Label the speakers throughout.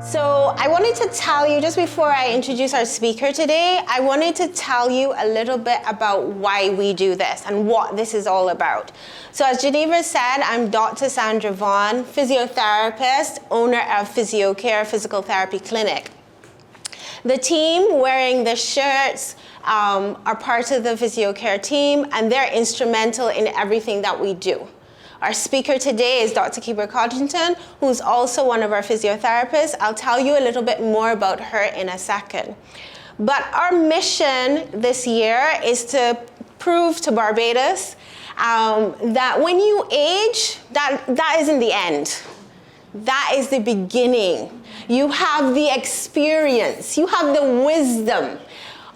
Speaker 1: So I wanted to tell you, just before I introduce our speaker today, I wanted to tell you a little bit about why we do this and what this is all about. So as Geneva said, I'm Dr. Sandra Vaughn, physiotherapist, owner of Physio Care Physical Therapy Clinic. The team wearing the shirts are part of the Physio Care team, and they're instrumental in everything that we do. Our speaker today is Dr. KEIBER, who's also one of our physiotherapists. I'll tell you a little bit more about her in a second. But our mission this year is to prove to Barbados that when you age, that isn't the end. That is the beginning. You have the experience, you have the wisdom.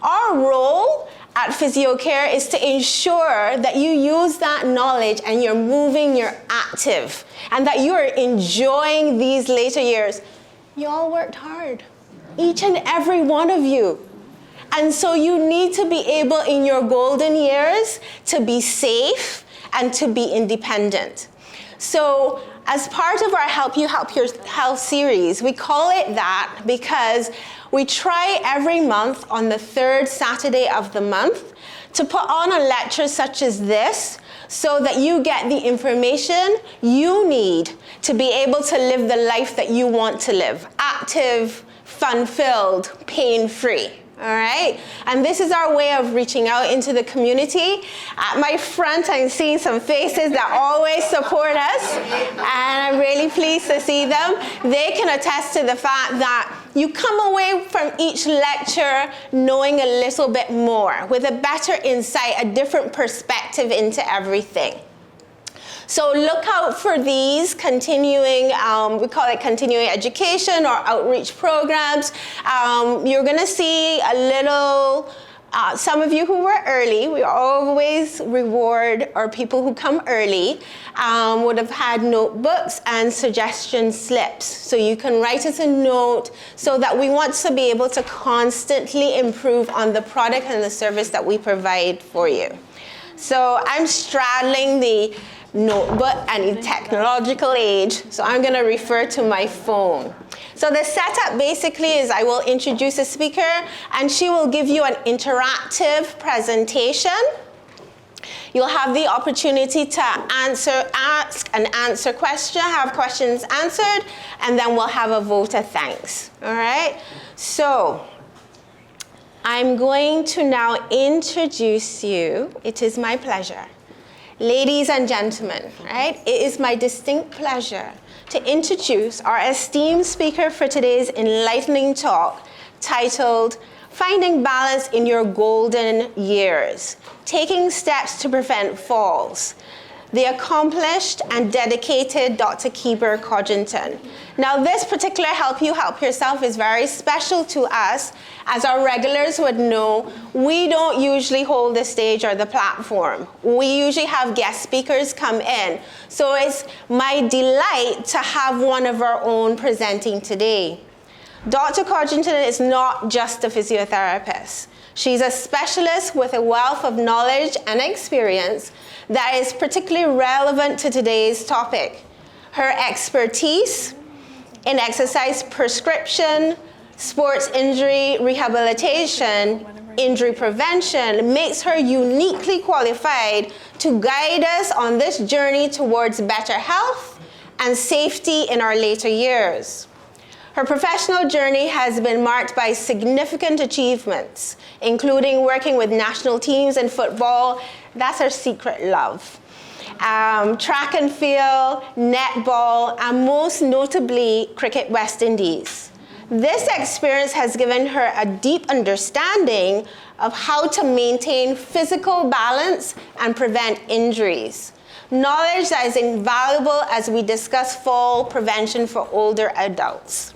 Speaker 1: Our role at Physio Care is to ensure that you use that knowledge and you're moving, you're active, and that you're enjoying these later years. You all worked hard, each and every one of you. And so you need to be able in your golden years to be safe and to be independent. So as part of our Help You Help Your Health series, we call it that because we try every month on the third Saturday of the month to put on a lecture such as this so that you get the information you need to be able to live the life that you want to live. Active, fun-filled, pain-free. All right, and this is our way of reaching out into the community. At my front, I'm seeing some faces that always support us, and I'm really pleased to see them. They can attest to the fact that you come away from each lecture knowing a little bit more, with a better insight, a different perspective into everything. So look out for these continuing, we call it continuing education or outreach programs. You're gonna see a little, some of you who were early, we always reward our people who come early, would have had notebooks and suggestion slips. So you can write us a note so that we want to be able to constantly improve on the product and the service that we provide for you. So I'm straddling the notebook and technological age, so I'm going to refer to my phone. So the setup basically is I will introduce a speaker and she will give you an interactive presentation. You'll have the opportunity to ask and answer questions, have questions answered, and then we'll have a vote of thanks. All right? So I'm going to now introduce you. It is my pleasure. Ladies and gentlemen, right? It is my distinct pleasure to introduce our esteemed speaker for today's enlightening talk titled, Finding Balance in Your Golden Years, Taking Steps to Prevent Falls, the accomplished and dedicated Dr. KEIBER. Now this particular Help You Help Yourself is very special to us. As our regulars would know, we don't usually hold the stage or the platform. We usually have guest speakers come in. So it's my delight to have one of our own presenting today. Dr. CODRINGTON is not just a physiotherapist. She's a specialist with a wealth of knowledge and experience that is particularly relevant to today's topic. Her expertise in exercise prescription, sports injury rehabilitation, injury prevention makes her uniquely qualified to guide us on this journey towards better health and safety in our later years. Her professional journey has been marked by significant achievements, including working with national teams in football. That's her secret love. Track and field, netball, and most notably, Cricket West Indies. This experience has given her a deep understanding of how to maintain physical balance and prevent injuries. Knowledge that is invaluable as we discuss fall prevention for older adults.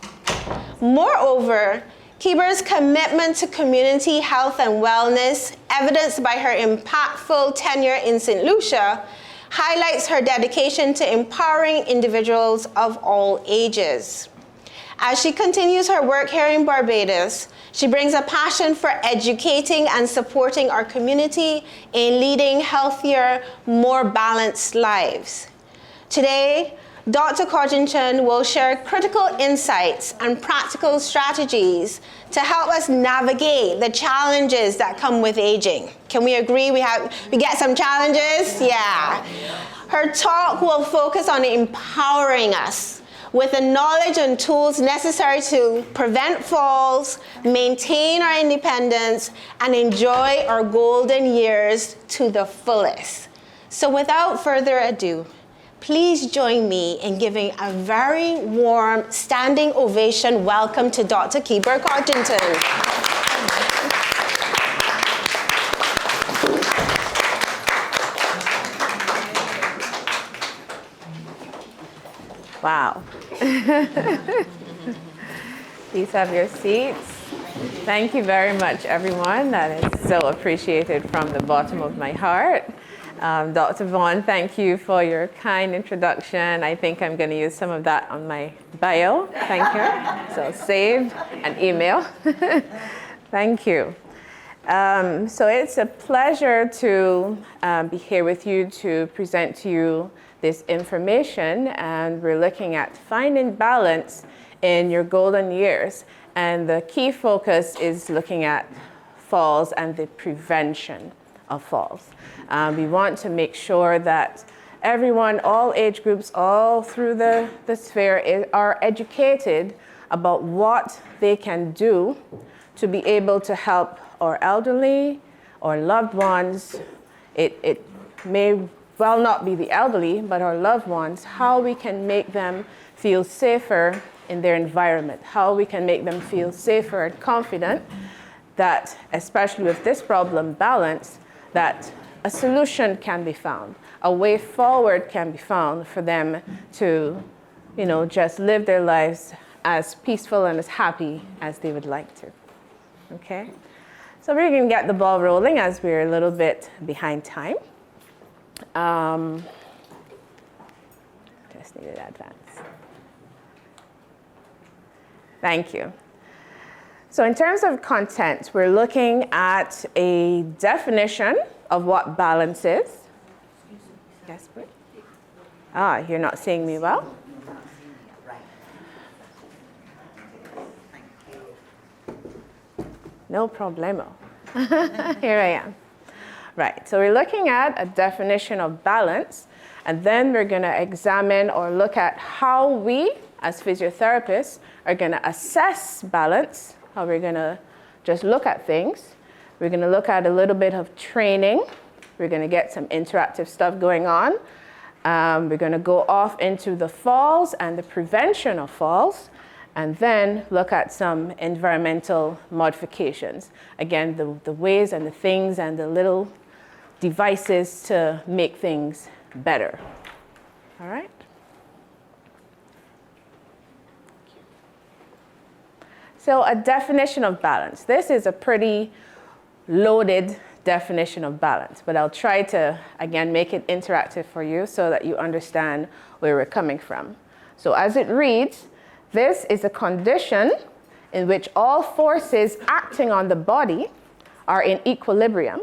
Speaker 1: Moreover, KEIBER's commitment to community health and wellness, evidenced by her impactful tenure in St. Lucia, highlights her dedication to empowering individuals of all ages. As she continues her work here in Barbados, she brings a passion for educating and supporting our community in leading healthier, more balanced lives. Today, Dr. Codrington will share critical insights and practical strategies to help us navigate the challenges that come with aging. Can we agree we get some challenges? Yeah. Her talk will focus on empowering us with the knowledge and tools necessary to prevent falls, maintain our independence, and enjoy our golden years to the fullest. So without further ado, please join me in giving a very warm standing ovation welcome to Dr. KEIBER CODRINGTON.
Speaker 2: Wow. Please have your seats. Thank you very much, everyone. That is so appreciated from the bottom of my heart. Dr. Vaughn, thank you for your kind introduction. I think I'm going to use some of that on my bio. Thank you. So save and email. Thank you. So it's a pleasure to be here with you to present to you this information, and we're looking at finding balance in your golden years. And the key focus is looking at falls and the prevention of falls. We want to make sure that everyone, all age groups, all through the sphere are educated about what they can do to be able to help our elderly or loved ones. It may well not be the elderly, but our loved ones, how we can make them feel safer in their environment, how we can make them feel safer and confident that, especially with this problem, balance, that a solution can be found, a way forward can be found for them to, just live their lives as peaceful and as happy as they would like to. Okay? So we're going to get the ball rolling as we're a little bit behind time. Just needed advance. Thank you. So in terms of content, we're looking at a definition of what balance is. Yes, please. You're not seeing me well? No problemo. Here I am. Right, so we're looking at a definition of balance, and then we're going to examine or look at how we, as physiotherapists, are going to assess balance, how we're going to just look at things. We're going to look at a little bit of training. We're going to get some interactive stuff going on. We're going to go off into the falls and the prevention of falls, and then look at some environmental modifications. Again, the ways and the things and the little devices to make things better. All right? So a definition of balance. This is a pretty loaded definition of balance, but I'll try to, again, make it interactive for you so that you understand where we're coming from. So as it reads, this is a condition in which all forces acting on the body are in equilibrium,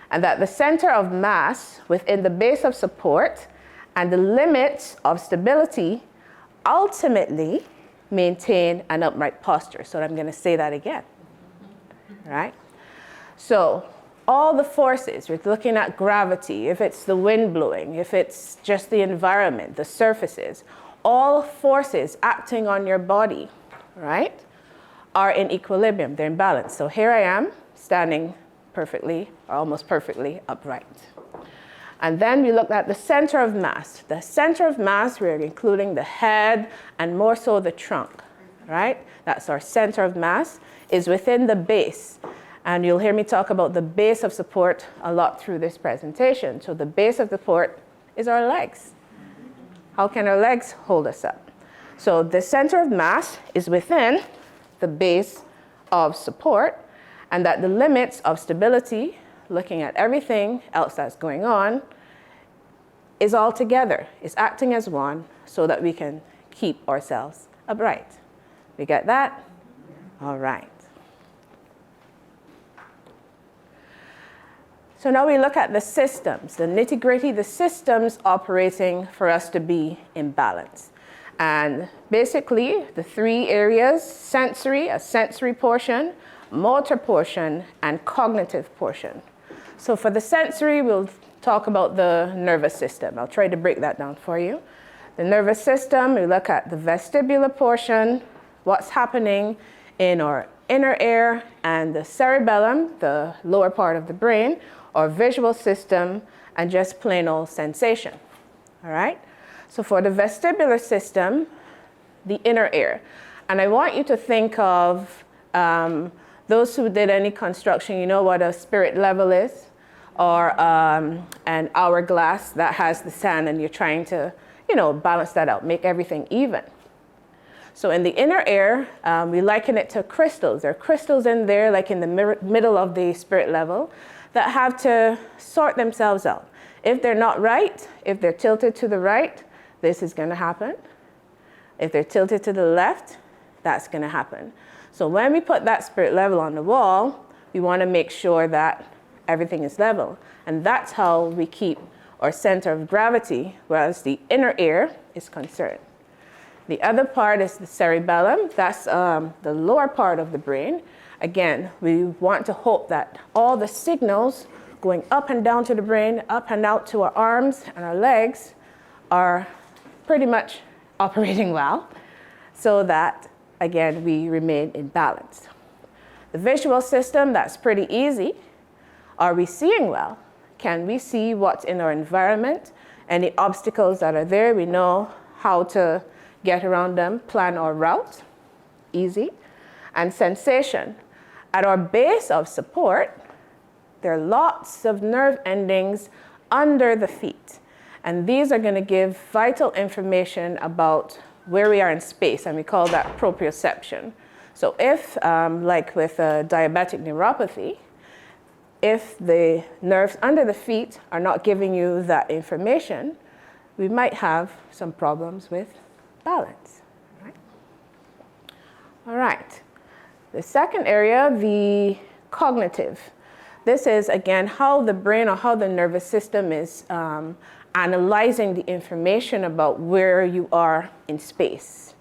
Speaker 2: and that the center of mass within the base of support and the limits of stability ultimately maintain an upright posture. So I'm going to say that again. All right? So all the forces, we're looking at gravity, if it's the wind blowing, if it's just the environment, the surfaces, all forces acting on your body, right, are in equilibrium. They're in balance. So here I am standing perfectly, or almost perfectly upright. And then we looked at the center of mass. The center of mass, we're including the head and more so the trunk, right? That's our center of mass, is within the base. And you'll hear me talk about the base of support a lot through this presentation. So the base of support is our legs. How can our legs hold us up? So the center of mass is within the base of support, and that the limits of stability, looking at everything else that's going on, is all together, is acting as one so that we can keep ourselves upright. We get that? All right. So now we look at the systems, the nitty-gritty, the systems operating for us to be in balance. And basically, the three areas: sensory, a sensory portion, motor portion, and cognitive portion. So for the sensory, we'll talk about the nervous system. I'll try to break that down for you. The nervous system, we look at the vestibular portion, what's happening in our inner ear, and the cerebellum, the lower part of the brain, or visual system, and just plain old sensation. All right? So for the vestibular system, the inner ear. And I want you to think of those who did any construction, you know what a spirit level is, or an hourglass that has the sand, and you're trying to, balance that out, make everything even. So in the inner ear, we liken it to crystals. There are crystals in there, like in the middle of the spirit level, that have to sort themselves out. If they're not right, if they're tilted to the right, this is going to happen. If they're tilted to the left, that's going to happen. So when we put that spirit level on the wall, we want to make sure that everything is level. And that's how we keep our center of gravity, whereas the inner ear is concerned. The other part is the cerebellum. That's the lower part of the brain. Again, we want to hope that all the signals going up and down to the brain, up and out to our arms and our legs, are pretty much operating well, so that, again, we remain in balance. The visual system, that's pretty easy. Are we seeing well? Can we see what's in our environment? Any obstacles that are there, we know how to get around them, plan our route, easy. And sensation. At our base of support, there are lots of nerve endings under the feet. And these are going to give vital information about where we are in space, and we call that proprioception. So if, like with diabetic neuropathy, if the nerves under the feet are not giving you that information, we might have some problems with balance. Right? All right. The second area, the cognitive. This is, again, how the brain or how the nervous system is analyzing the information about where you are in space.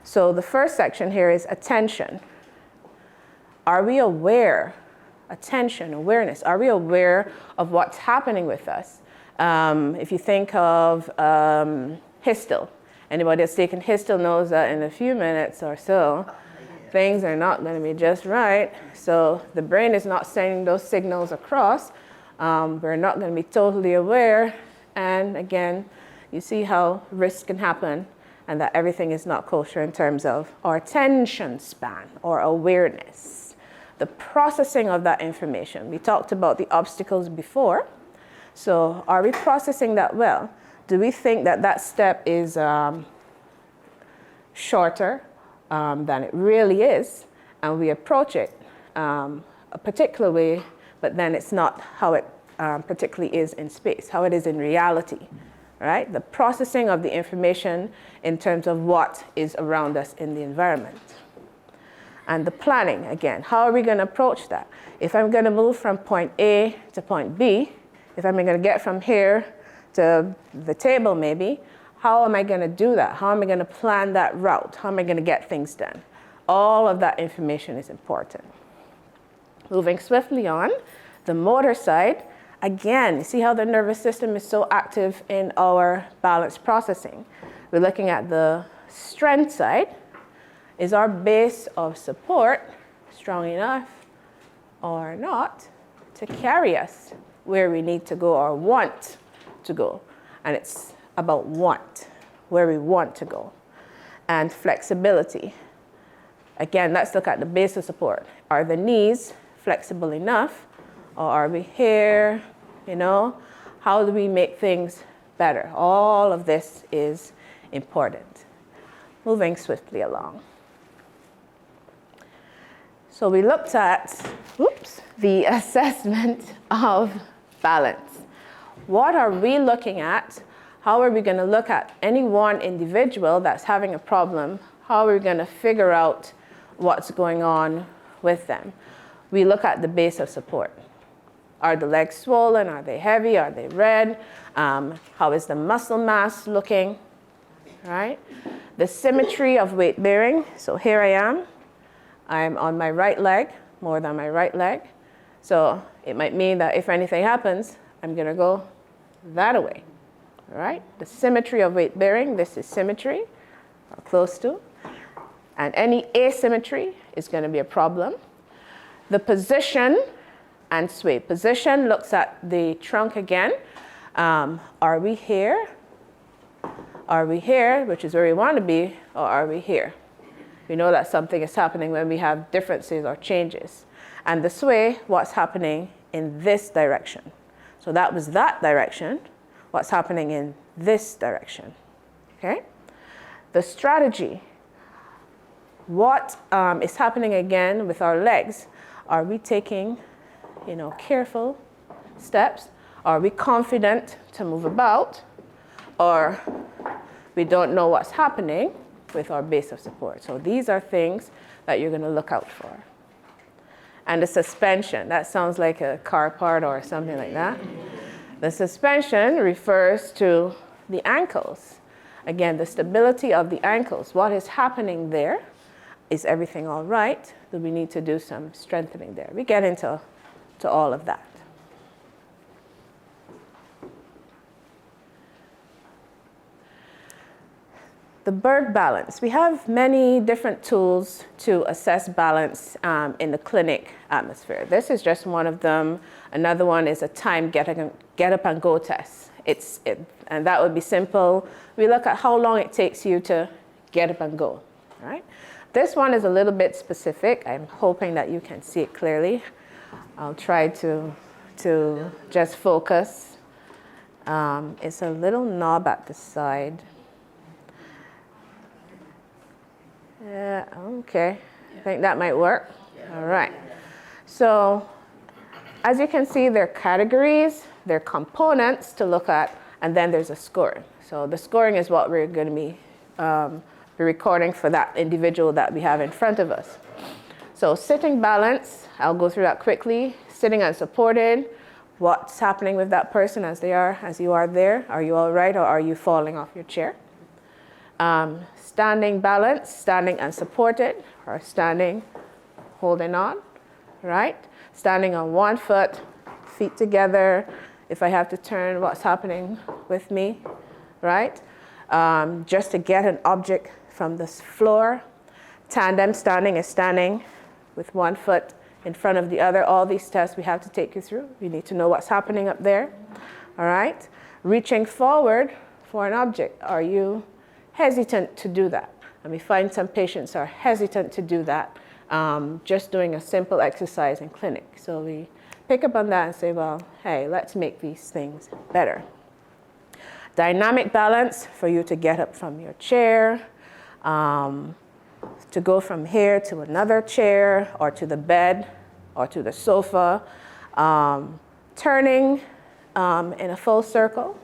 Speaker 2: So the first section here is attention. Are we aware? Attention, awareness. Are we aware of what's happening with us? If you think of Histil, anybody that's taken Histil knows that in a few minutes or so, things are not going to be just right. So the brain is not sending those signals across. We're not going to be totally aware. And again, you see how risk can happen and that everything is not kosher in terms of our attention span or awareness. The processing of that information. We talked about the obstacles before. So are we processing that well? Do we think that that step is shorter than it really is, and we approach it a particular way, but then it's not how it particularly is in space, how it is in reality, right? The processing of the information in terms of what is around us in the environment. And the planning, again, how are we going to approach that? If I'm going to move from point A to point B, if I'm going to get from here to the table maybe, how am I going to do that? How am I going to plan that route? How am I going to get things done? All of that information is important. Moving swiftly on, the motor side, again, you see how the nervous system is so active in our balance processing. We're looking at the strength side. Is our base of support strong enough or not to carry us where we need to go or want to go? And it's about want, where we want to go. And flexibility. Again, let's look at the base of support. Are the knees flexible enough, or are we here? How do we make things better? All of this is important. Moving swiftly along. So we looked at, the assessment of balance. What are we looking at? How are we going to look at any one individual that's having a problem? How are we going to figure out what's going on with them? We look at the base of support. Are the legs swollen? Are they heavy? Are they red? How is the muscle mass looking? Right? The symmetry of weight bearing. So here I am. I'm on my right leg, more than my right leg. So it might mean that if anything happens, I'm going to go that way. All right? The symmetry of weight bearing. This is symmetry, or close to. And any asymmetry is going to be a problem. The position and sway. Position looks at the trunk again. Are we here? Are we here, which is where we want to be, or are we here? We know that something is happening when we have differences or changes. And the sway, what's happening in this direction. So that was that direction. What's happening in this direction? Okay? The strategy. What is happening again with our legs? Are we taking, careful steps? Are we confident to move about? Or we don't know what's happening with our base of support. So these are things that you're going to look out for. And the suspension, that sounds like a car part or something like that. The suspension refers to the ankles. Again, the stability of the ankles. What is happening there? Is everything all right? Do we need to do some strengthening there? We get into all of that. The Berg balance. We have many different tools to assess balance in the clinic atmosphere. This is just one of them. Another one is a time get up and go test. And that would be simple. We look at how long it takes you to get up and go, right? This one is a little bit specific. I'm hoping that you can see it clearly. I'll try to just focus. It's a little knob at the side. Yeah, okay. I think that might work. All right. So as you can see, there are categories, there are components to look at, and then there's a scoring. So the scoring is what we're going to be recording for that individual that we have in front of us. So sitting balance, I'll go through that quickly. Sitting unsupported, what's happening with that person as you are there? Are you all right, or are you falling off your chair? Standing balance, standing unsupported, or standing holding on, right? Standing on one foot, feet together. If I have to turn, what's happening with me, right? Just to get an object from the floor. Tandem standing is standing with one foot in front of the other. All these tests we have to take you through. You need to know what's happening up there, all right? Reaching forward for an object. Are you hesitant to do that? And we find some patients are hesitant to do that, just doing a simple exercise in clinic. So we pick up on that and say, well, hey, let's make these things better. Dynamic balance, for you to get up from your chair, to go from here to another chair, or to the bed, or to the sofa. Turning in a full circle.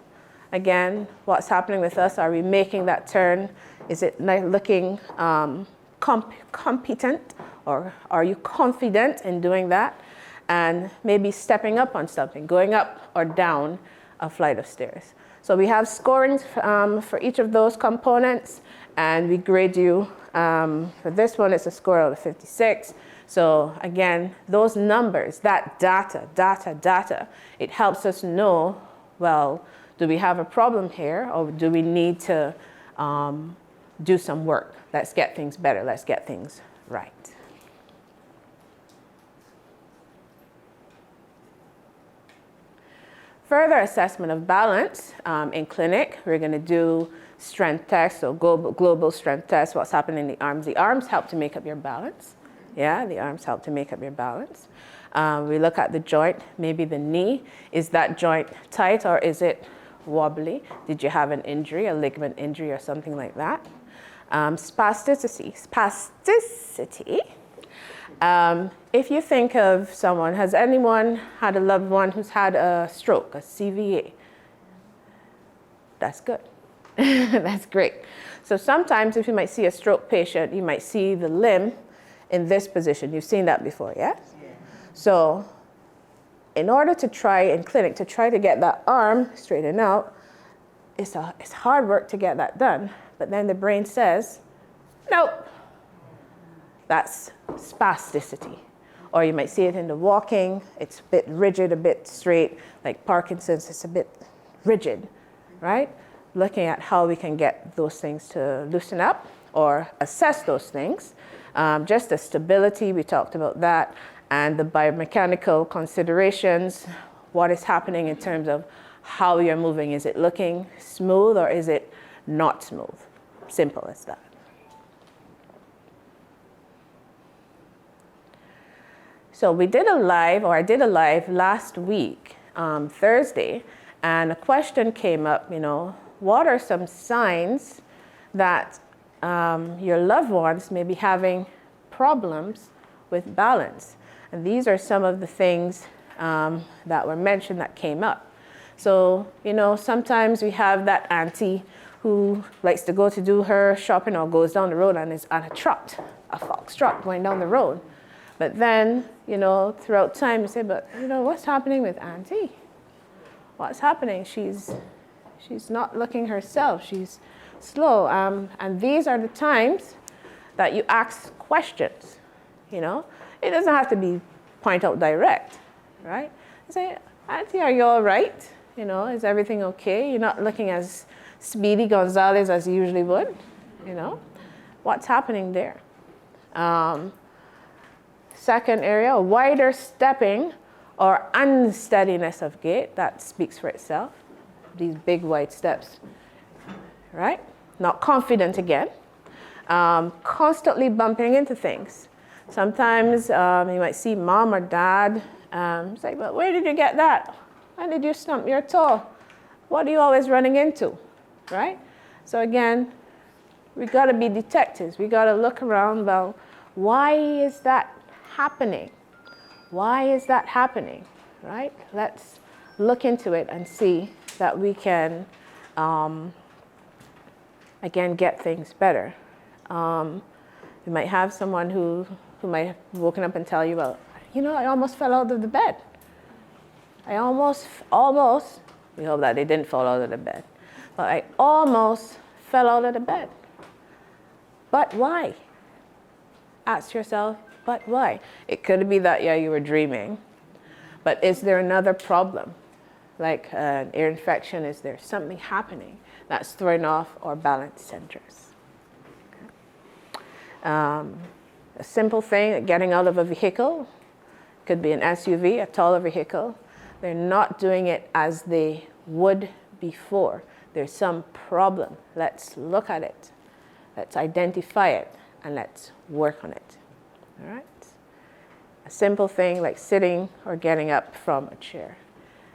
Speaker 2: Again, what's happening with us? Are we making that turn? Is it looking competent, or are you confident in doing that? And maybe stepping up on something, going up or down a flight of stairs. So we have scorings for each of those components, and we grade you. For this one, it's a score out of 56. So again, those numbers, that data, it helps us know, well, do we have a problem here, or do we need to do some work? Let's get things better. Let's get things right. Further assessment of balance in clinic, we're going to do strength tests, so global strength tests, what's happening in the arms. The arms help to make up your balance. Yeah, the arms help to make up your balance. We look at the joint, maybe the knee. Is that joint tight, or is it wobbly? Did you have an injury, a ligament injury or something like that? Spasticity. If you think of someone, has anyone had a loved one who's had a stroke, a CVA? That's good. That's great. So sometimes if you might see a stroke patient, you might see the limb in this position. You've seen that before, yes? Yeah? So in order to try in clinic, to try to get that arm straightened out, it's hard work to get that done. But then the brain says, nope, that's spasticity. Or you might see it in the walking, it's a bit rigid, a bit straight, like Parkinson's, it's a bit rigid, right? Looking at how we can get those things to loosen up or assess those things. Just the stability, we talked about that, and the biomechanical considerations, what is happening in terms of how you're moving. Is it looking smooth or is it not smooth? Simple as that. So we did a live, or I did a live last week, Thursday, and a question came up, what are some signs that your loved ones may be having problems with balance? And these are some of the things that were mentioned that came up. So, sometimes we have that auntie who likes to go to do her shopping or goes down the road and is on a trot, a fox trot going down the road. But then, throughout time you say, but, what's happening with auntie? What's happening? She's not looking herself. She's slow. And these are the times that you ask questions, It doesn't have to be point out direct, right? You say, auntie, are you all right? Is everything okay? You're not looking as Speedy Gonzalez as you usually would, What's happening there? Second area, wider stepping or unsteadiness of gait. That speaks for itself. These big wide steps, right? Not confident again. Constantly bumping into things. Sometimes you might see mom or dad say, but where did you get that? When did you stump your toe? What are you always running into, right? So again, we got to be detectives. We got to look around, well, why is that happening? Why is that happening, right? Let's look into it and see that we can, again, get things better. You might have someone who might have woken up and tell you, well, I almost fell out of the bed. I almost, we hope that they didn't fall out of the bed, but I almost fell out of the bed. But why? Ask yourself, but why? It could be that, you were dreaming, but is there another problem? Like an ear infection, is there something happening that's throwing off our balance centers? Okay. A simple thing, getting out of a vehicle, could be an SUV, a taller vehicle. They're not doing it as they would before. There's some problem. Let's look at it. Let's identify it, and let's work on it. All right? A simple thing like sitting or getting up from a chair.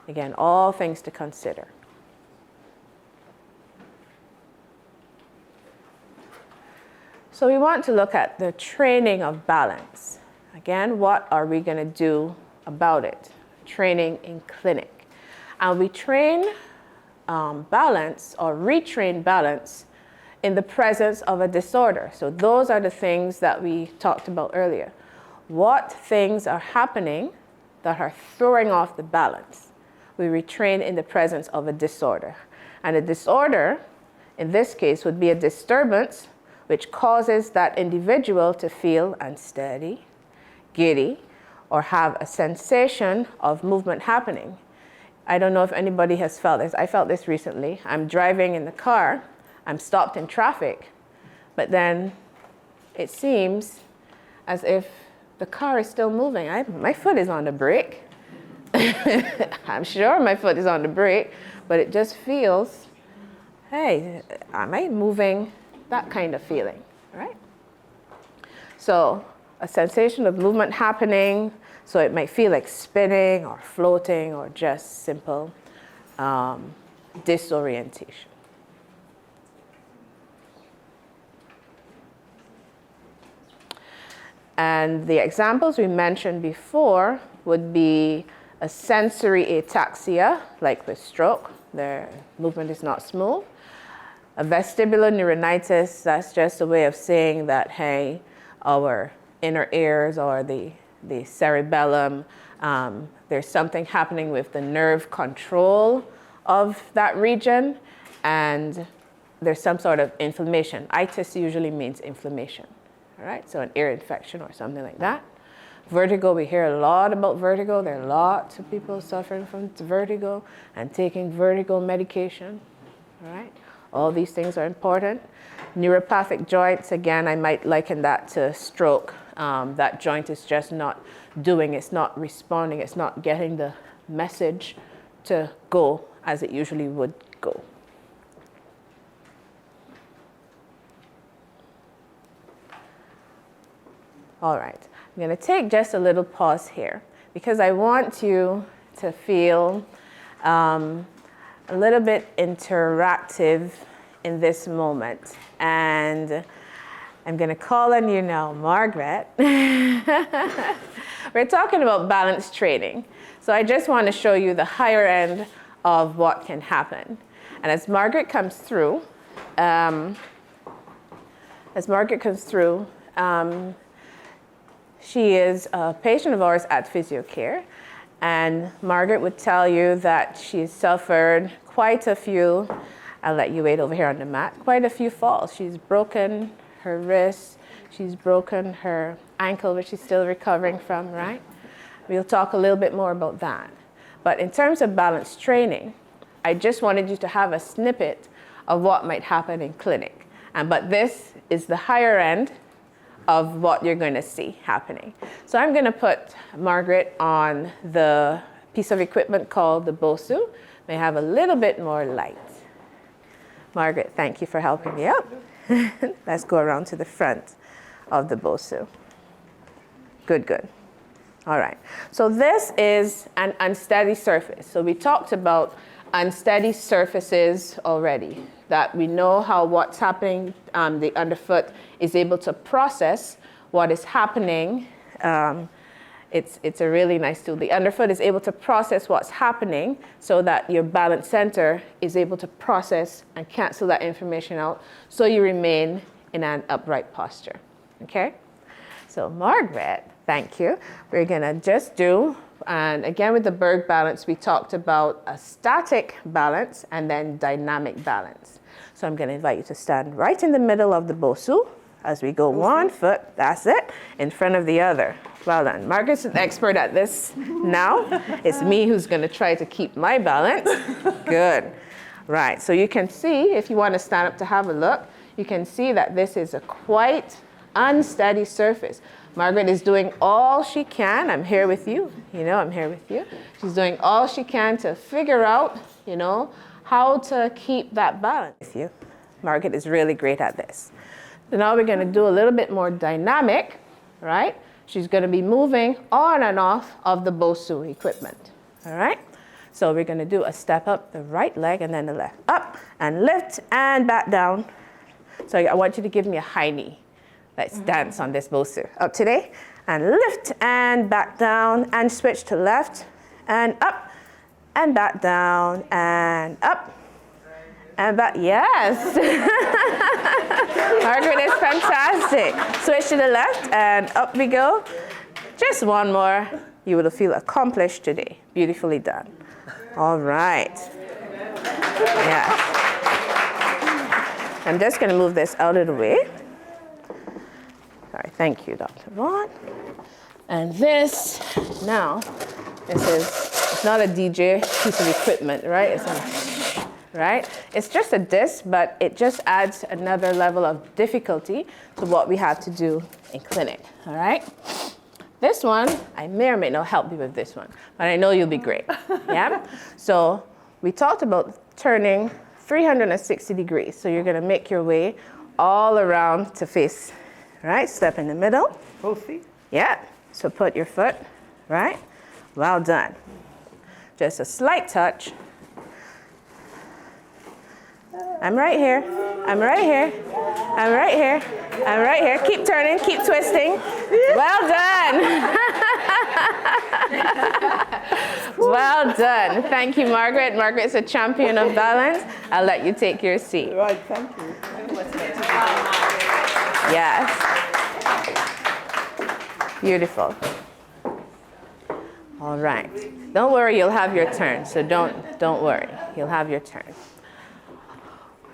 Speaker 2: Again, all things to consider. So we want to look at the training of balance. Again, what are we going to do about it? Training in clinic. And we train balance or retrain balance in the presence of a disorder. So those are the things that we talked about earlier. What things are happening that are throwing off the balance? We retrain in the presence of a disorder. And a disorder, in this case, would be a disturbance which causes that individual to feel unsteady, giddy, or have a sensation of movement happening. I don't know if anybody has felt this. I felt this recently. I'm driving in the car. I'm stopped in traffic. But then it seems as if the car is still moving. My foot is on the brake. I'm sure my foot is on the brake, but it just feels, hey, am I moving? That kind of feeling, right? So a sensation of movement happening, so it might feel like spinning or floating or just simple disorientation. And the examples we mentioned before would be a sensory ataxia, like with stroke, their movement is not smooth. A vestibular neuronitis, that's just a way of saying that, hey, our inner ears or the cerebellum there's something happening with the nerve control of that region, and there's some sort of inflammation. Itis usually means inflammation, all right? So an ear infection or something like that. Vertigo, we hear a lot about vertigo. There are lots of people suffering from vertigo and taking vertigo medication, all right? All these things are important. Neuropathic joints, again, I might liken that to stroke. That joint is just not doing, it's not responding, it's not getting the message to go as it usually would go. All right, I'm going to take just a little pause here because I want you to feel a little bit interactive in this moment. And I'm going to call on you now, Margaret. We're talking about balance training. So I just want to show you the higher end of what can happen. And as Margaret comes through, she is a patient of ours at Physio Care. And Margaret would tell you that she's suffered quite a few, I'll let you wait over here on the mat, quite a few falls. She's broken her wrist, she's broken her ankle, which she's still recovering from, right? We'll talk a little bit more about that. But in terms of balance training, I just wanted you to have a snippet of what might happen in clinic. But this is the higher end of what you're going to see happening. So I'm going to put Margaret on the piece of equipment called the BOSU. May have a little bit more light. Margaret, thank you for helping me up. Let's go around to the front of the BOSU. Good, good. All right. So this is an unsteady surface. So we talked about unsteady surfaces already, that we know how what's happening, the underfoot is able to process what is happening. It's a really nice tool. The underfoot is able to process what's happening so that your balance center is able to process and cancel that information out so you remain in an upright posture, okay? So Margaret, thank you. We're gonna just do, and again with the Berg balance, we talked about a static balance and then dynamic balance. So I'm gonna invite you to stand right in the middle of the BOSU as we go one foot, that's it, in front of the other. Well done. Margaret's an expert at this now. It's me who's going to try to keep my balance. Good. Right. So you can see, if you want to stand up to have a look, you can see that this is a quite unsteady surface. Margaret is doing all she can. I'm here with you. You know, I'm here with you. She's doing all she can to figure out, you know, how to keep that balance with you. Margaret is really great at this. So now we're going to do a little bit more dynamic, right? She's going to be moving on and off of the BOSU equipment, all right? So we're going to do a step up the right leg and then the left. Up and lift and back down. So I want you to give me a high knee. Let's dance on this BOSU. Up today and lift and back down and switch to left and up and back down and up and back. Yes. Margaret is fantastic. Switch to the left and up we go. Just one more. You will feel accomplished today. Beautifully done. All right. Yeah. I'm just going to move this out of the way. All right. Thank you, Dr. Vaughn. And this, now, it's not a DJ piece of equipment, right? It's right? It's just a disc, but it just adds another level of difficulty to what we have to do in clinic, all right? This one, I may or may not help you with this one, but I know you'll be great, yeah? So we talked about turning 360 degrees. So you're gonna make your way all around to face, right? Step in the middle.
Speaker 3: Both feet?
Speaker 2: Yeah, so put your foot, right? Well done. Just a slight touch. I'm right here. I'm right here. I'm right here. I'm right here. Keep turning, keep twisting. Well done. Well done. Thank you, Margaret. Margaret's a champion of balance. I'll let you take your seat.
Speaker 3: Right, thank you.
Speaker 2: Yes. Beautiful. All right. Don't worry, you'll have your turn. So don't worry. You'll have your turn.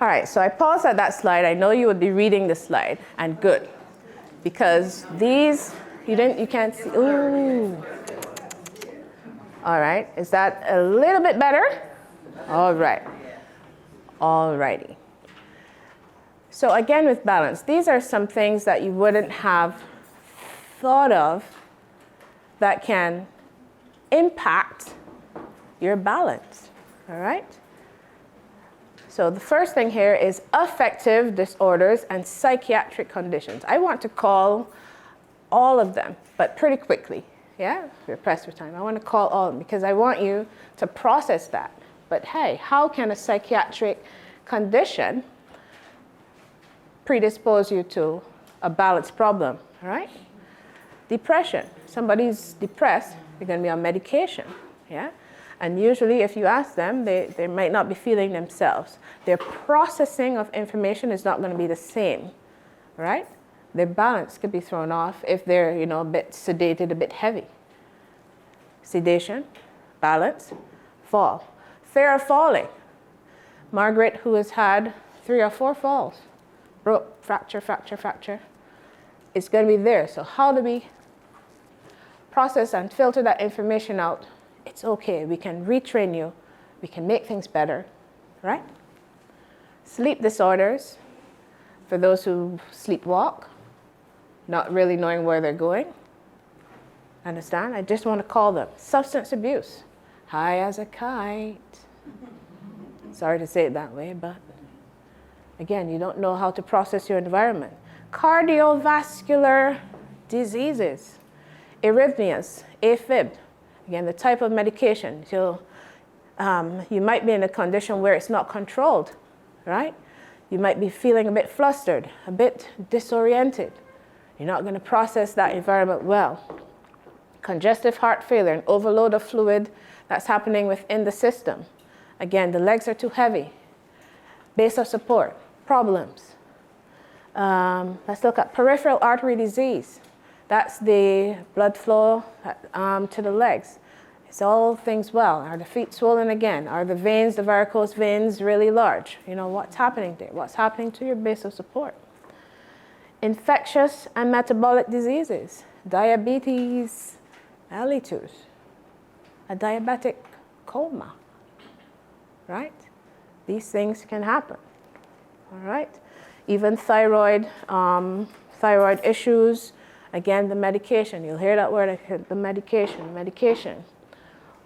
Speaker 2: All right, so I paused at that slide. I know you would be reading the slide, and good. Because these, you can't see. Ooh. All right, is that a little bit better? All right. All righty. So again, with balance, these are some things that you wouldn't have thought of that can impact your balance, all right? So the first thing here is affective disorders and psychiatric conditions. I want to call all of them, but pretty quickly, yeah? We're pressed for time. I want to call all of them because I want you to process that. But hey, how can a psychiatric condition predispose you to a balance problem, all right? Depression. Somebody's depressed, they're going to be on medication, yeah? And usually if you ask them, they might not be feeling themselves. Their processing of information is not going to be the same, right? Their balance could be thrown off if they're, a bit sedated, a bit heavy. Sedation, balance, fall. Fear of falling. Margaret, who has had 3 or 4 falls, broke, fracture, it's going to be there. So how do we process and filter that information out? It's okay. We can retrain you. We can make things better, right? Sleep disorders, for those who sleepwalk, not really knowing where they're going. Understand? I just want to call them. Substance abuse, high as a kite. Sorry to say it that way, but again, you don't know how to process your environment. Cardiovascular diseases, arrhythmias, AFib. Again, the type of medication. So you might be in a condition where it's not controlled, right? You might be feeling a bit flustered, a bit disoriented. You're not going to process that environment well. Congestive heart failure, an overload of fluid that's happening within the system. Again, the legs are too heavy. Base of support, problems. Let's look at peripheral artery disease. That's the blood flow to the legs. Is all things well? Are the feet swollen again? Are the veins, the varicose veins, really large? What's happening there? What's happening to your base of support? Infectious and metabolic diseases. Diabetes mellitus. A diabetic coma. Right? These things can happen. All right? Even thyroid issues. Again, the medication. You'll hear that word, the medication.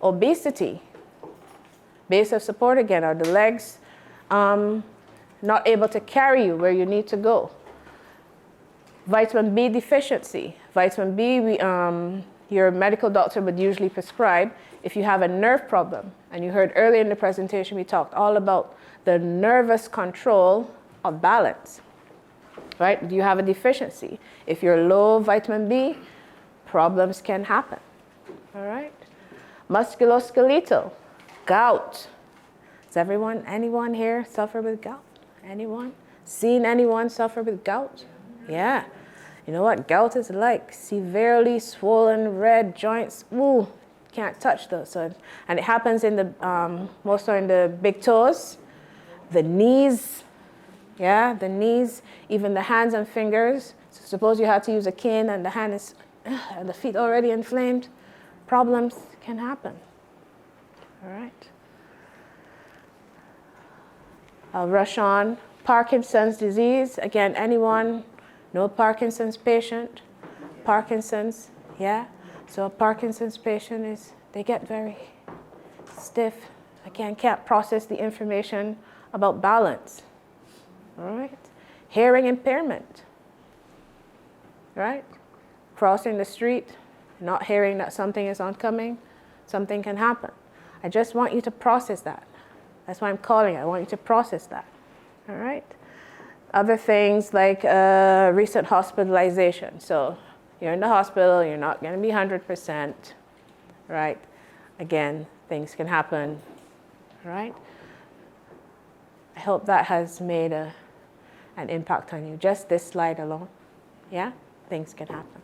Speaker 2: Obesity. Base of support again. Are the legs not able to carry you where you need to go? Vitamin B deficiency. Vitamin B, your medical doctor would usually prescribe if you have a nerve problem. And you heard earlier in the presentation, we talked all about the nervous control of balance. Right? Do you have a deficiency? If you're low vitamin B, problems can happen. All right? Musculoskeletal, gout. Does anyone here suffer with gout? Anyone? Seen anyone suffer with gout? Yeah. You know what gout is like? Severely swollen red joints. Ooh, can't touch those. And it happens in the mostly in the big toes, the knees. Yeah, the knees, even the hands and fingers. So suppose you had to use a cane and the hand is, and the feet already inflamed. Problems can happen. All right. I'll rush on. Parkinson's disease. Again, anyone know a Parkinson's patient? Parkinson's, yeah. So a Parkinson's patient they get very stiff. Again, can't process the information about balance. All right. Hearing impairment. Right? Crossing the street, not hearing that something is oncoming, something can happen. I just want you to process that. That's why I'm calling it. I want you to process that. All right? Other things like recent hospitalization. So you're in the hospital, you're not going to be 100%, right? Again, things can happen, right? I hope that has made an impact on you. Just this slide alone, yeah? Things can happen.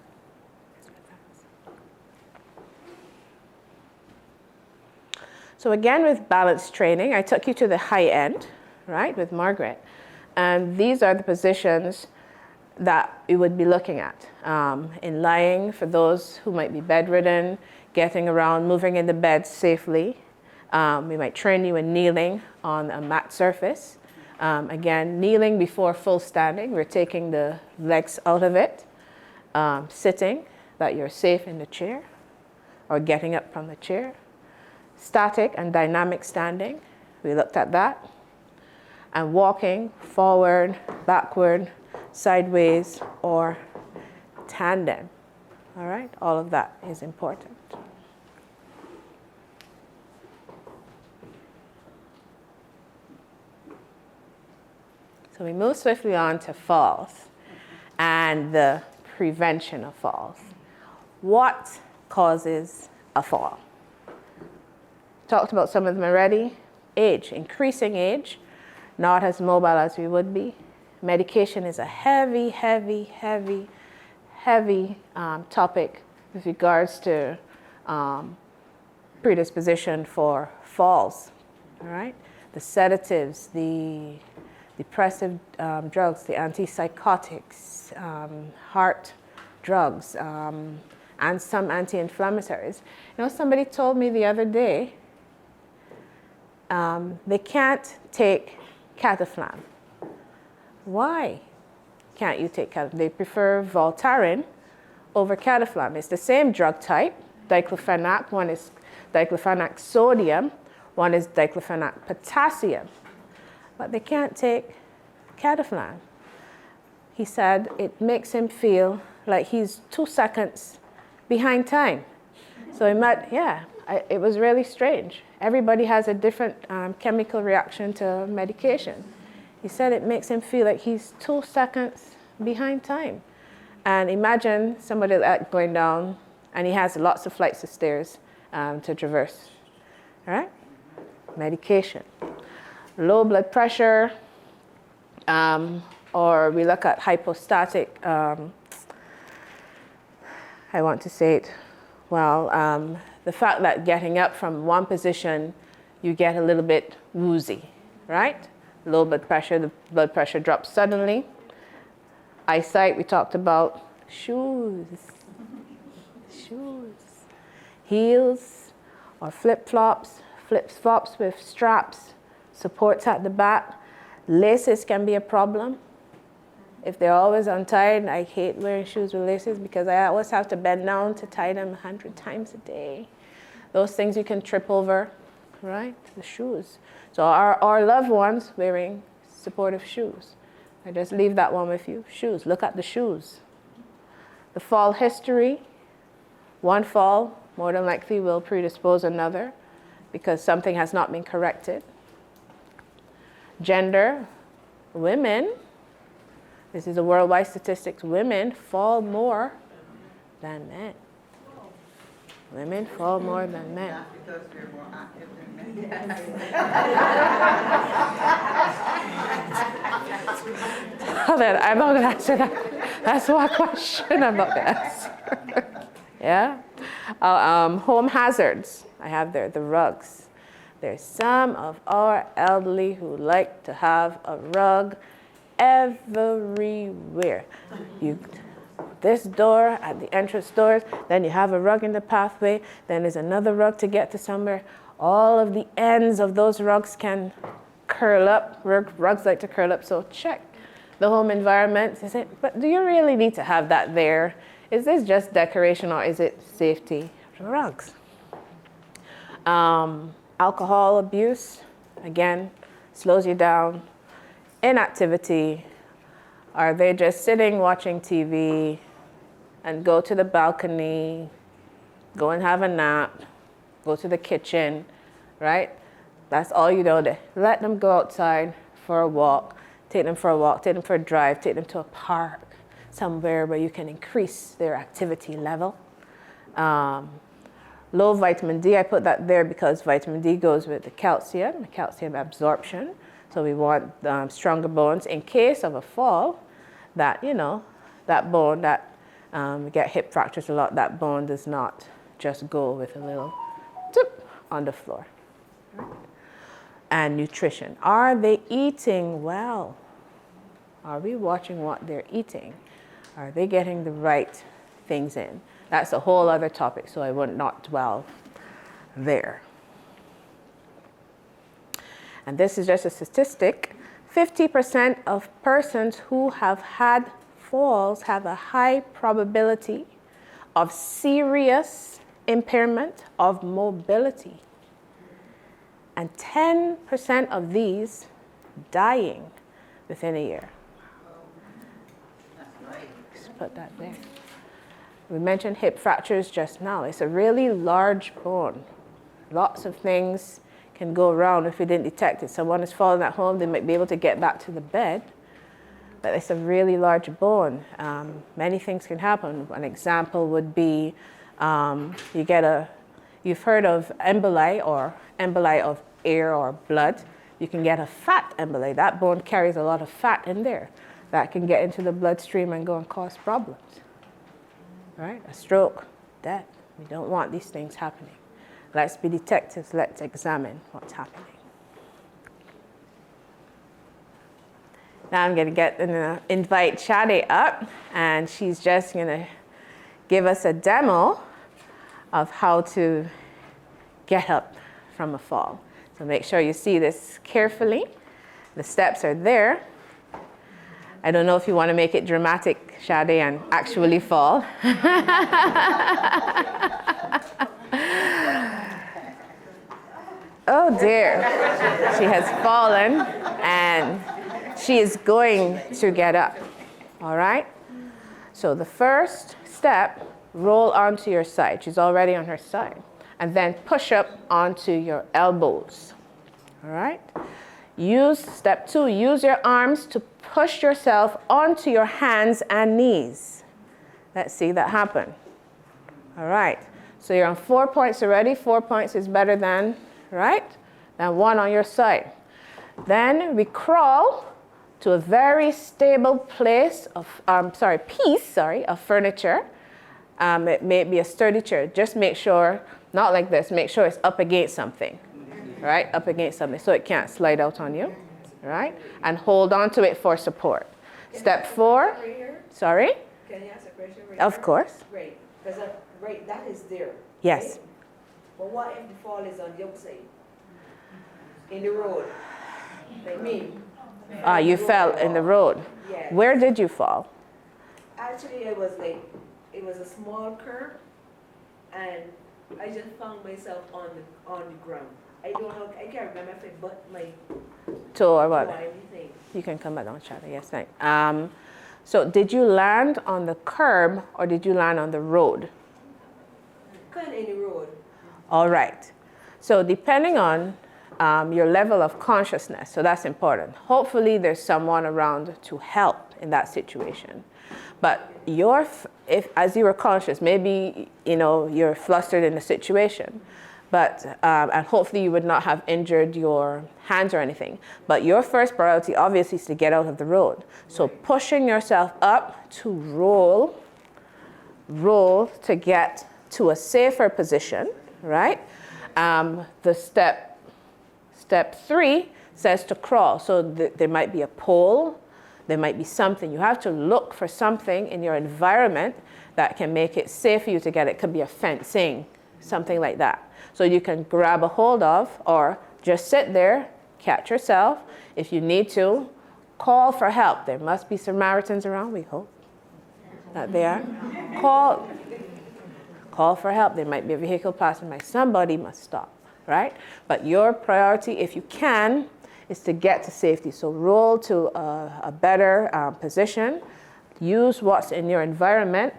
Speaker 2: So again, with balance training, I took you to the high end, right, with Margaret. And these are the positions that we would be looking at. In lying, for those who might be bedridden, getting around, moving in the bed safely. We might train you in kneeling on a mat surface. Again, kneeling before full standing, we're taking the legs out of it. Sitting, that you're safe in the chair, or getting up from the chair. Static and dynamic standing, we looked at that. And walking forward, backward, sideways, or tandem. All right, all of that is important. So we move swiftly on to falls and the prevention of falls. What causes a fall? Talked about some of them already. Age, increasing age, not as mobile as we would be. Medication is a heavy topic with regards to predisposition for falls. All right, the sedatives, the depressive drugs, the antipsychotics, heart drugs, and some anti-inflammatories. You know, somebody told me the other day they can't take Cataflam. Why can't you take Cataflam? They prefer Voltaren over Cataflam. It's the same drug type, diclofenac. One is diclofenac sodium, one is diclofenac potassium. But they can't take Cataflam. He said it makes him feel like he's 2 seconds behind time. So it was really strange. Everybody has a different chemical reaction to medication. He said it makes him feel like he's 2 seconds behind time. And imagine somebody like that going down, and he has lots of flights of stairs to traverse. All right? Medication. Low blood pressure, or we look at hypostatic, I want to say it, well, the fact that getting up from one position, you get a little bit woozy, right? Low blood pressure, the blood pressure drops suddenly. Eyesight, we talked about. Shoes, heels, or flip-flops with straps, supports at the back. Laces can be a problem. If they're always untied, I hate wearing shoes with laces because I always have to bend down to tie them 100 times a day. Those things you can trip over, right? The shoes. So our loved ones wearing supportive shoes. I just leave that one with you. Shoes, look at the shoes. The fall history, one fall more than likely will predispose another because something has not been corrected. Gender, women, this is a worldwide statistics, women fall more than men. Women fall more than men.
Speaker 3: Not because they're more active than men.
Speaker 2: I'm not going to answer that. That's one question I'm not going to answer. Yeah? Home hazards. I have there the rugs. There's some of our elderly who like to have a rug everywhere. This door at the entrance doors, then you have a rug in the pathway, then there's another rug to get to somewhere. All of the ends of those rugs can curl up. Rugs like to curl up, so check the home environment. Is it, but do you really need to have that there? Is this just decoration or is it safety? Rugs. Alcohol abuse, again, slows you down. Inactivity. Are they just sitting watching TV and go to the balcony, go and have a nap, go to the kitchen, right? That's all you know. Let them go outside for a walk, take them for a walk, take them for a drive, take them to a park, somewhere where you can increase their activity level. Low vitamin D, I put that there because vitamin D goes with the calcium absorption. So we want stronger bones in case of a fall. That, you know, that bone that we get hip fractures a lot, that bone does not just go with a little tip on the floor. And nutrition. Are they eating well? Are we watching what they're eating? Are they getting the right things in? That's a whole other topic, so I would not dwell there. And this is just a statistic. 50% of persons who have had falls have a high probability of serious impairment of mobility. And 10% of these dying within a year. Just put that there. We mentioned hip fractures just now. It's a really large bone. Lots of things can go wrong if we didn't detect it. Someone is falling at home, they might be able to get back to the bed, but it's a really large bone. Many things can happen. An example would be you've heard of emboli or emboli of air or blood. You can get a fat emboli. That bone carries a lot of fat in there. That can get into the bloodstream and go and cause problems. Right? A stroke, death. We don't want these things happening. Let's be detectives. Let's examine what's happening. Now I'm going to invite Shade up, and she's just going to give us a demo of how to get up from a fall. So make sure you see this carefully. The steps are there. I don't know if you want to make it dramatic, Shade, and actually fall. Oh dear, she has fallen and she is going to get up, all right? So the first step, roll onto your side. She's already on her side. And then push up onto your elbows, all right? Step 2, use your arms to push yourself onto your hands and knees. Let's see that happen. All right, so you're on 4 points already. 4 points is better than, right? Then 1 on your side. Then we crawl to a very stable place of, piece of furniture. It may be a sturdy chair. Just make sure, not like this, make sure it's up against something, right? Up against something so it can't slide out on you, right? And hold on to it for support. Step 4, sorry?
Speaker 4: Can you ask a question?
Speaker 2: Of course.
Speaker 4: Right, because that is there.
Speaker 2: Yes.
Speaker 4: Right? But what if the fall is on the outside? In the road? Like me?
Speaker 2: You fell in the road.
Speaker 4: Yes.
Speaker 2: Where did you fall?
Speaker 4: Actually, it was a small curve, and I just found myself on the ground. I don't know, I can't remember if it but my
Speaker 2: Toe or what?
Speaker 4: or anything.
Speaker 2: You can come back on, Shadow. Yes, thanks. So did you land on the curb or did you land on the road?
Speaker 4: Kind of in the road.
Speaker 2: All right. So depending on your level of consciousness, so that's important. Hopefully there's someone around to help in that situation. But if as you were conscious, maybe you're flustered in the situation, but and hopefully you would not have injured your hands or anything. But your first priority obviously is to get out of the road. So pushing yourself up to roll to get to a safer position, right? The step 3 says to crawl. So there might be a pole, there might be something. You have to look for something in your environment that can make it safe for you to get it. It could be a fencing, something like that. So you can grab a hold of or just sit there, catch yourself. If you need to, call for help. There must be Samaritans around, we hope that they are. Call for help. There might be a vehicle passing by. Somebody must stop, right? But your priority, if you can, is to get to safety. So roll to a better position. Use what's in your environment.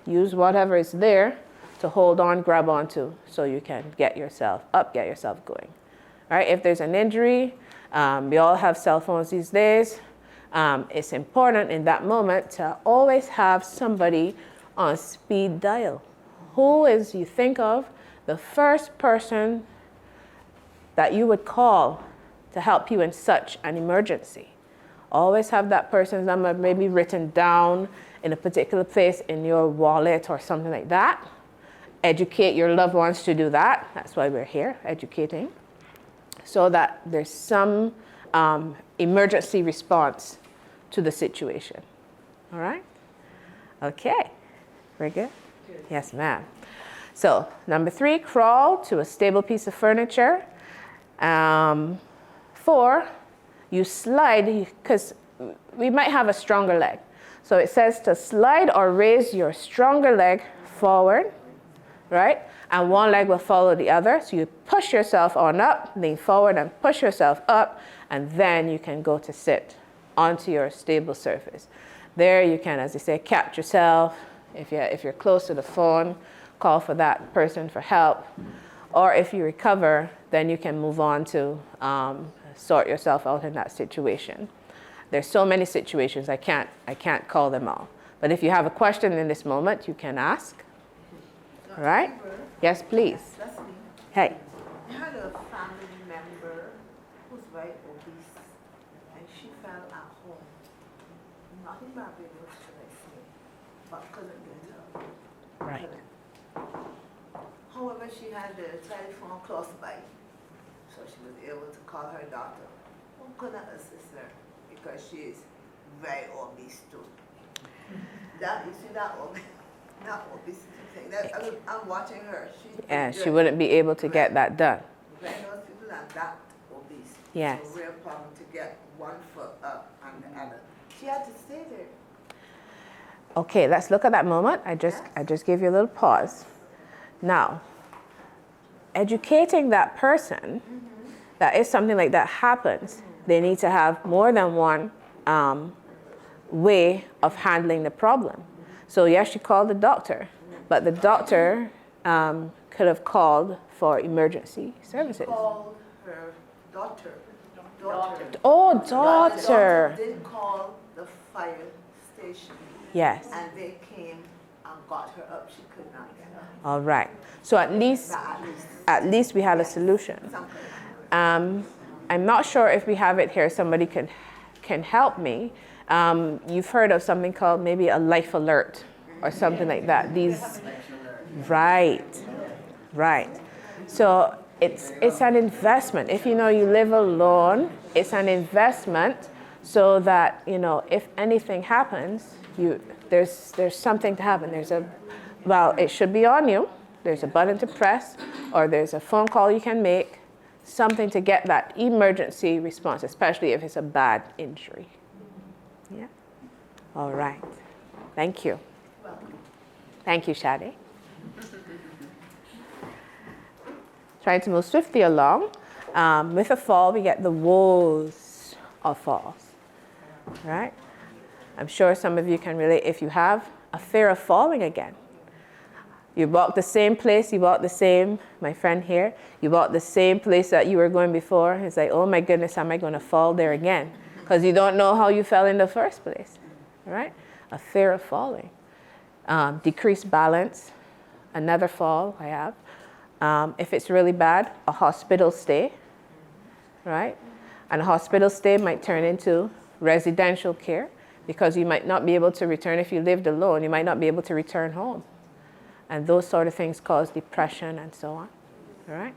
Speaker 2: Use whatever is there to hold on, grab onto, so you can get yourself up, get yourself going. All right, if there's an injury, we all have cell phones these days. It's important in that moment to always have somebody on speed dial. Who is, you think of, the first person that you would call to help you in such an emergency? Always have that person's number maybe written down in a particular place in your wallet or something like that. Educate your loved ones to do that. That's why we're here, educating. so that there's some emergency response to the situation. All right? Okay. Very good? Yes, ma'am. So, number 3, crawl to a stable piece of furniture. 4, you slide, because we might have a stronger leg. So it says to slide or raise your stronger leg forward, right? And one leg will follow the other. So you push yourself on up, lean forward and push yourself up, and then you can go to sit onto your stable surface. There you can, as they say, catch yourself. If you're close to the phone, call for that person for help. Or if you recover, then you can move on to sort yourself out in that situation. There's so many situations, I can't call them all. But if you have a question in this moment, you can ask. All right? Yes, please.
Speaker 3: That's me.
Speaker 2: Hey.
Speaker 3: I had a family member who's very obese, and she fell at home. Not in Barbados, should I say, but couldn't get up.
Speaker 2: Right.
Speaker 3: However, she had the telephone close by, so she was able to call her doctor, who couldn't assist her because she is very obese too. That, you see that obesity thing. I'm watching her.
Speaker 2: She wouldn't be able to get that done.
Speaker 3: Very those people are that obese.
Speaker 2: Yes.
Speaker 3: It's a real problem to get one foot up and the other. She had to stay there.
Speaker 2: Okay, let's look at that moment. I just gave you a little pause. Now, educating that person that if something like that happens, they need to have more than one way of handling the problem. So yes, she called the doctor, but the doctor could have called for emergency services.
Speaker 3: She called her daughter.
Speaker 2: Oh,
Speaker 3: The
Speaker 2: daughter.
Speaker 3: daughter did call the fire station.
Speaker 2: Yes.
Speaker 3: And they came and got her up. She could not get up.
Speaker 2: All right. So at least we had a solution.
Speaker 3: Something.
Speaker 2: I'm not sure if we have it here. Somebody can help me. You've heard of something called maybe a life alert or something like that. Right. So it's an investment. If you know you live alone, it's an investment so that, you know, if anything happens, there's something to happen. It should be on you. There's a button to press, or there's a phone call you can make, something to get that emergency response, especially if it's a bad injury. Yeah. All right. Thank you. Thank you, Shadi. Trying to move swiftly along. With a fall, we get the woes of falls. Right? I'm sure some of you can relate if you have a fear of falling again. You walk the same place, my friend here, you walk the same place that you were going before. It's like, oh my goodness, am I going to fall there again? Because you don't know how you fell in the first place, right? A fear of falling. Decreased balance, another fall I have. If it's really bad, a hospital stay, right? And a hospital stay might turn into residential care because you might not be able to return. If you lived alone, you might not be able to return home. And those sort of things cause depression and so on, all right?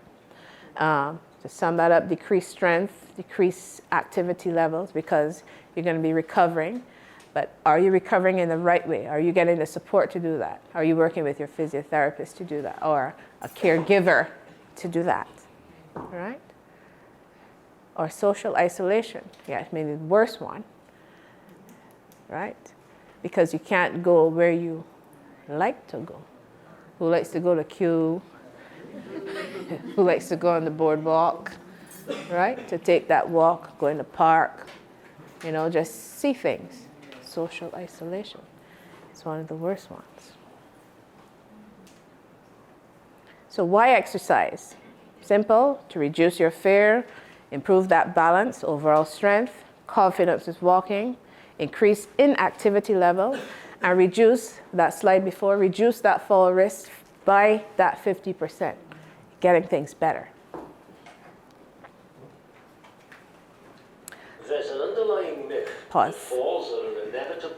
Speaker 2: To sum that up, decreased strength, decreased activity levels because you're going to be recovering. But are you recovering in the right way? Are you getting the support to do that? Are you working with your physiotherapist to do that or a caregiver to do that, all right? Or social isolation, yeah, maybe the worst one, right? Because you can't go where you like to go. Who likes to go to Q? Who likes to go on the boardwalk, right? To take that walk, go in the park, you know, just see things. Social isolation is one of the worst ones. So why exercise? Simple, to reduce your fear, improve that balance, overall strength, confidence with walking, increase inactivity level, and reduce that slide before, reduce that fall risk by that 50%, getting things better.
Speaker 5: There's an underlying myth
Speaker 2: Pause.
Speaker 5: that falls are an inevitable.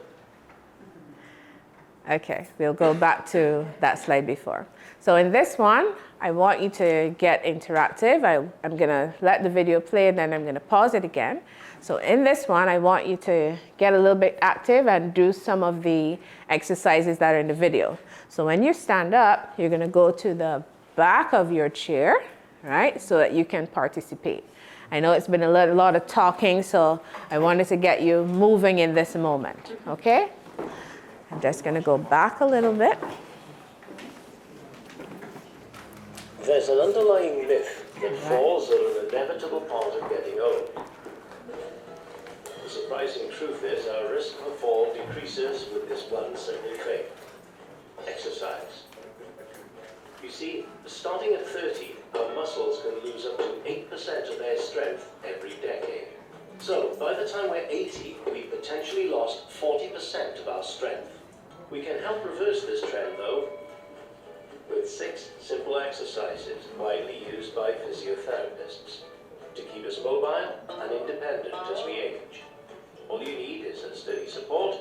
Speaker 2: Okay, we'll go back to that slide before. So in this one, I want you to get interactive. I'm gonna let the video play and then I'm gonna pause it again. So in this one, I want you to get a little bit active and do some of the exercises that are in the video. So when you stand up, you're gonna go to the back of your chair, right? So that you can participate. I know it's been a lot of talking, so I wanted to get you moving in this moment, okay? I'm just gonna go back a little bit.
Speaker 5: There's an underlying myth that falls are an inevitable part of getting old. The surprising truth is our risk of a fall decreases with this one simple thing: exercise. You see, starting at 30, our muscles can lose up to 8% of their strength every decade. So, by the time we're 80, we've potentially lost 40% of our strength. We can help reverse this trend, though, with 6 simple exercises widely used by physiotherapists to keep us mobile and independent as we age. All you need is a steady support,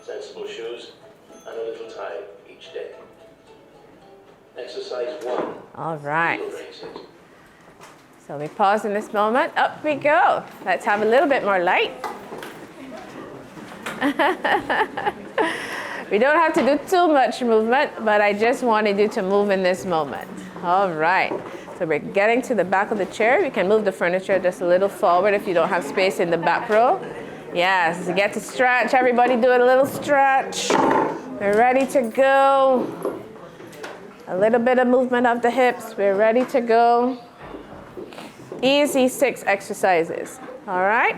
Speaker 5: sensible shoes, and a little time each day. Exercise 1.
Speaker 2: All right.
Speaker 5: Heel raises.
Speaker 2: So we pause in this moment. Up we go. Let's have a little bit more light. We don't have to do too much movement, but I just wanted you to move in this moment. All right. So we're getting to the back of the chair. You can move the furniture just a little forward if you don't have space in the back row. Yes, get to stretch. Everybody do a little stretch. We're ready to go. A little bit of movement of the hips. We're ready to go. Easy 6 exercises. All right?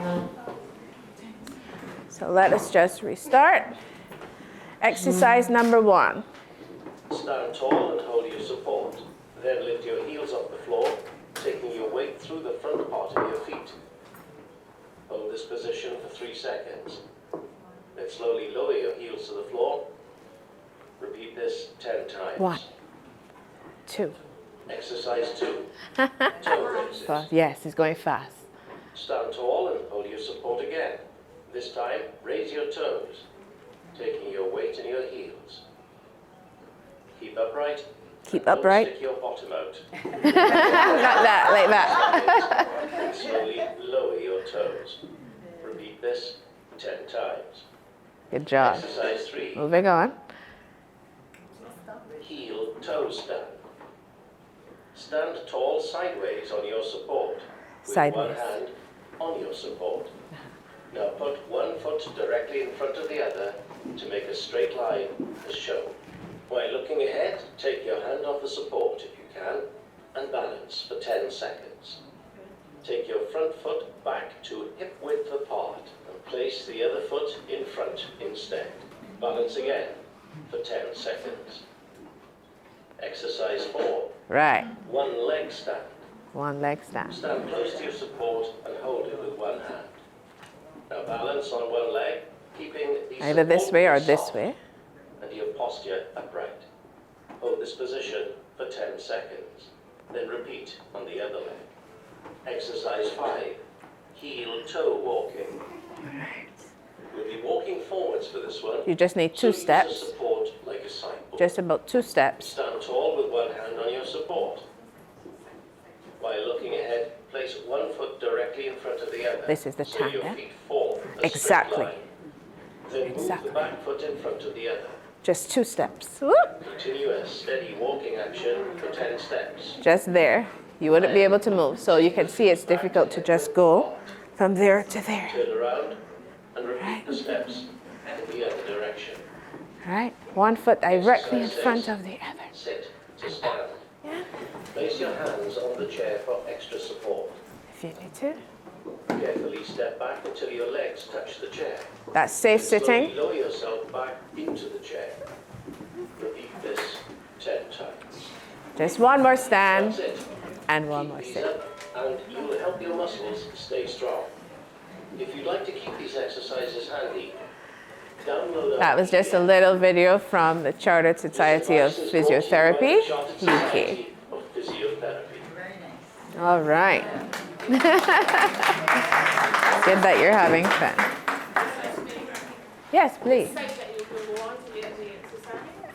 Speaker 2: So let us just restart. Exercise number 1.
Speaker 5: Stand tall and hold your support. Then lift your heels off the floor, taking your weight through the front part of your feet. Hold this position for 3 seconds. Then slowly lower your heels to the floor. Repeat this 10 times.
Speaker 2: 1, 2.
Speaker 5: Exercise 2. Toe raises.
Speaker 2: Yes, it's going fast.
Speaker 5: Stand tall and hold your support again. This time, raise your toes, taking your weight in your heels. Keep upright.
Speaker 2: Keep
Speaker 5: Don't
Speaker 2: upright.
Speaker 5: stick your bottom out.
Speaker 2: Not that, like that.
Speaker 5: And slowly lower your toes. Repeat this 10 times.
Speaker 2: Good job.
Speaker 5: Exercise 3.
Speaker 2: Moving on.
Speaker 5: Heel toe stand. Stand tall sideways on your support. With
Speaker 2: Sideways.
Speaker 5: one hand on your support. Now put one foot directly in front of the other to make a straight line as shown. While looking ahead, take your hand off the support if you can and balance for 10 seconds. Take your front foot back to hip width apart and place the other foot in front instead. Balance again for 10 seconds. Exercise 4.
Speaker 2: Right.
Speaker 5: One leg stand.
Speaker 2: One leg stand.
Speaker 5: Stand close to your support and hold it with one hand. Now balance on one leg, keeping the
Speaker 2: Either this way or this
Speaker 5: soft
Speaker 2: way.
Speaker 5: and your posture upright. Hold this position for 10 seconds. Then repeat on the other leg. Exercise 5. Heel toe walking. We'll be walking forwards for this one.
Speaker 2: You just need 2
Speaker 5: So use the
Speaker 2: steps.
Speaker 5: support like a sideboard.
Speaker 2: Just about 2 steps.
Speaker 5: Stand tall with one hand on your support. While looking ahead, place one foot directly in front of the other.
Speaker 2: This is the
Speaker 5: so your
Speaker 2: tandem.
Speaker 5: feet form a
Speaker 2: Exactly.
Speaker 5: straight line. Then
Speaker 2: Exactly.
Speaker 5: move the back foot in front of the other.
Speaker 2: Just 2 steps. Whoop.
Speaker 5: Continue a steady walking action for 10 steps.
Speaker 2: Just there. You wouldn't be able to move. So you can see it's difficult to just go from there to there.
Speaker 5: Turn around and repeat the steps in the other direction.
Speaker 2: Right? One foot directly in front of the other.
Speaker 5: Sit to stand.
Speaker 2: Yeah.
Speaker 5: Place your hands on the chair for extra support.
Speaker 2: If you need to.
Speaker 5: Carefully step back until your legs touch the chair.
Speaker 2: That's safe
Speaker 5: Slowly
Speaker 2: sitting.
Speaker 5: lower yourself back into the chair. Repeat this 10 times.
Speaker 2: Just one more stand
Speaker 5: That's it.
Speaker 2: and one
Speaker 5: Keep
Speaker 2: more
Speaker 5: these
Speaker 2: sit.
Speaker 5: up and you will help your muscles stay strong. If you'd like to keep these exercises handy, download our
Speaker 2: That was just a little video from the Chartered Society of Physiotherapy, UK.
Speaker 5: Of Physiotherapy.
Speaker 2: All right. Good that you're having fun. Yes, please.
Speaker 6: Site that you will go on to get the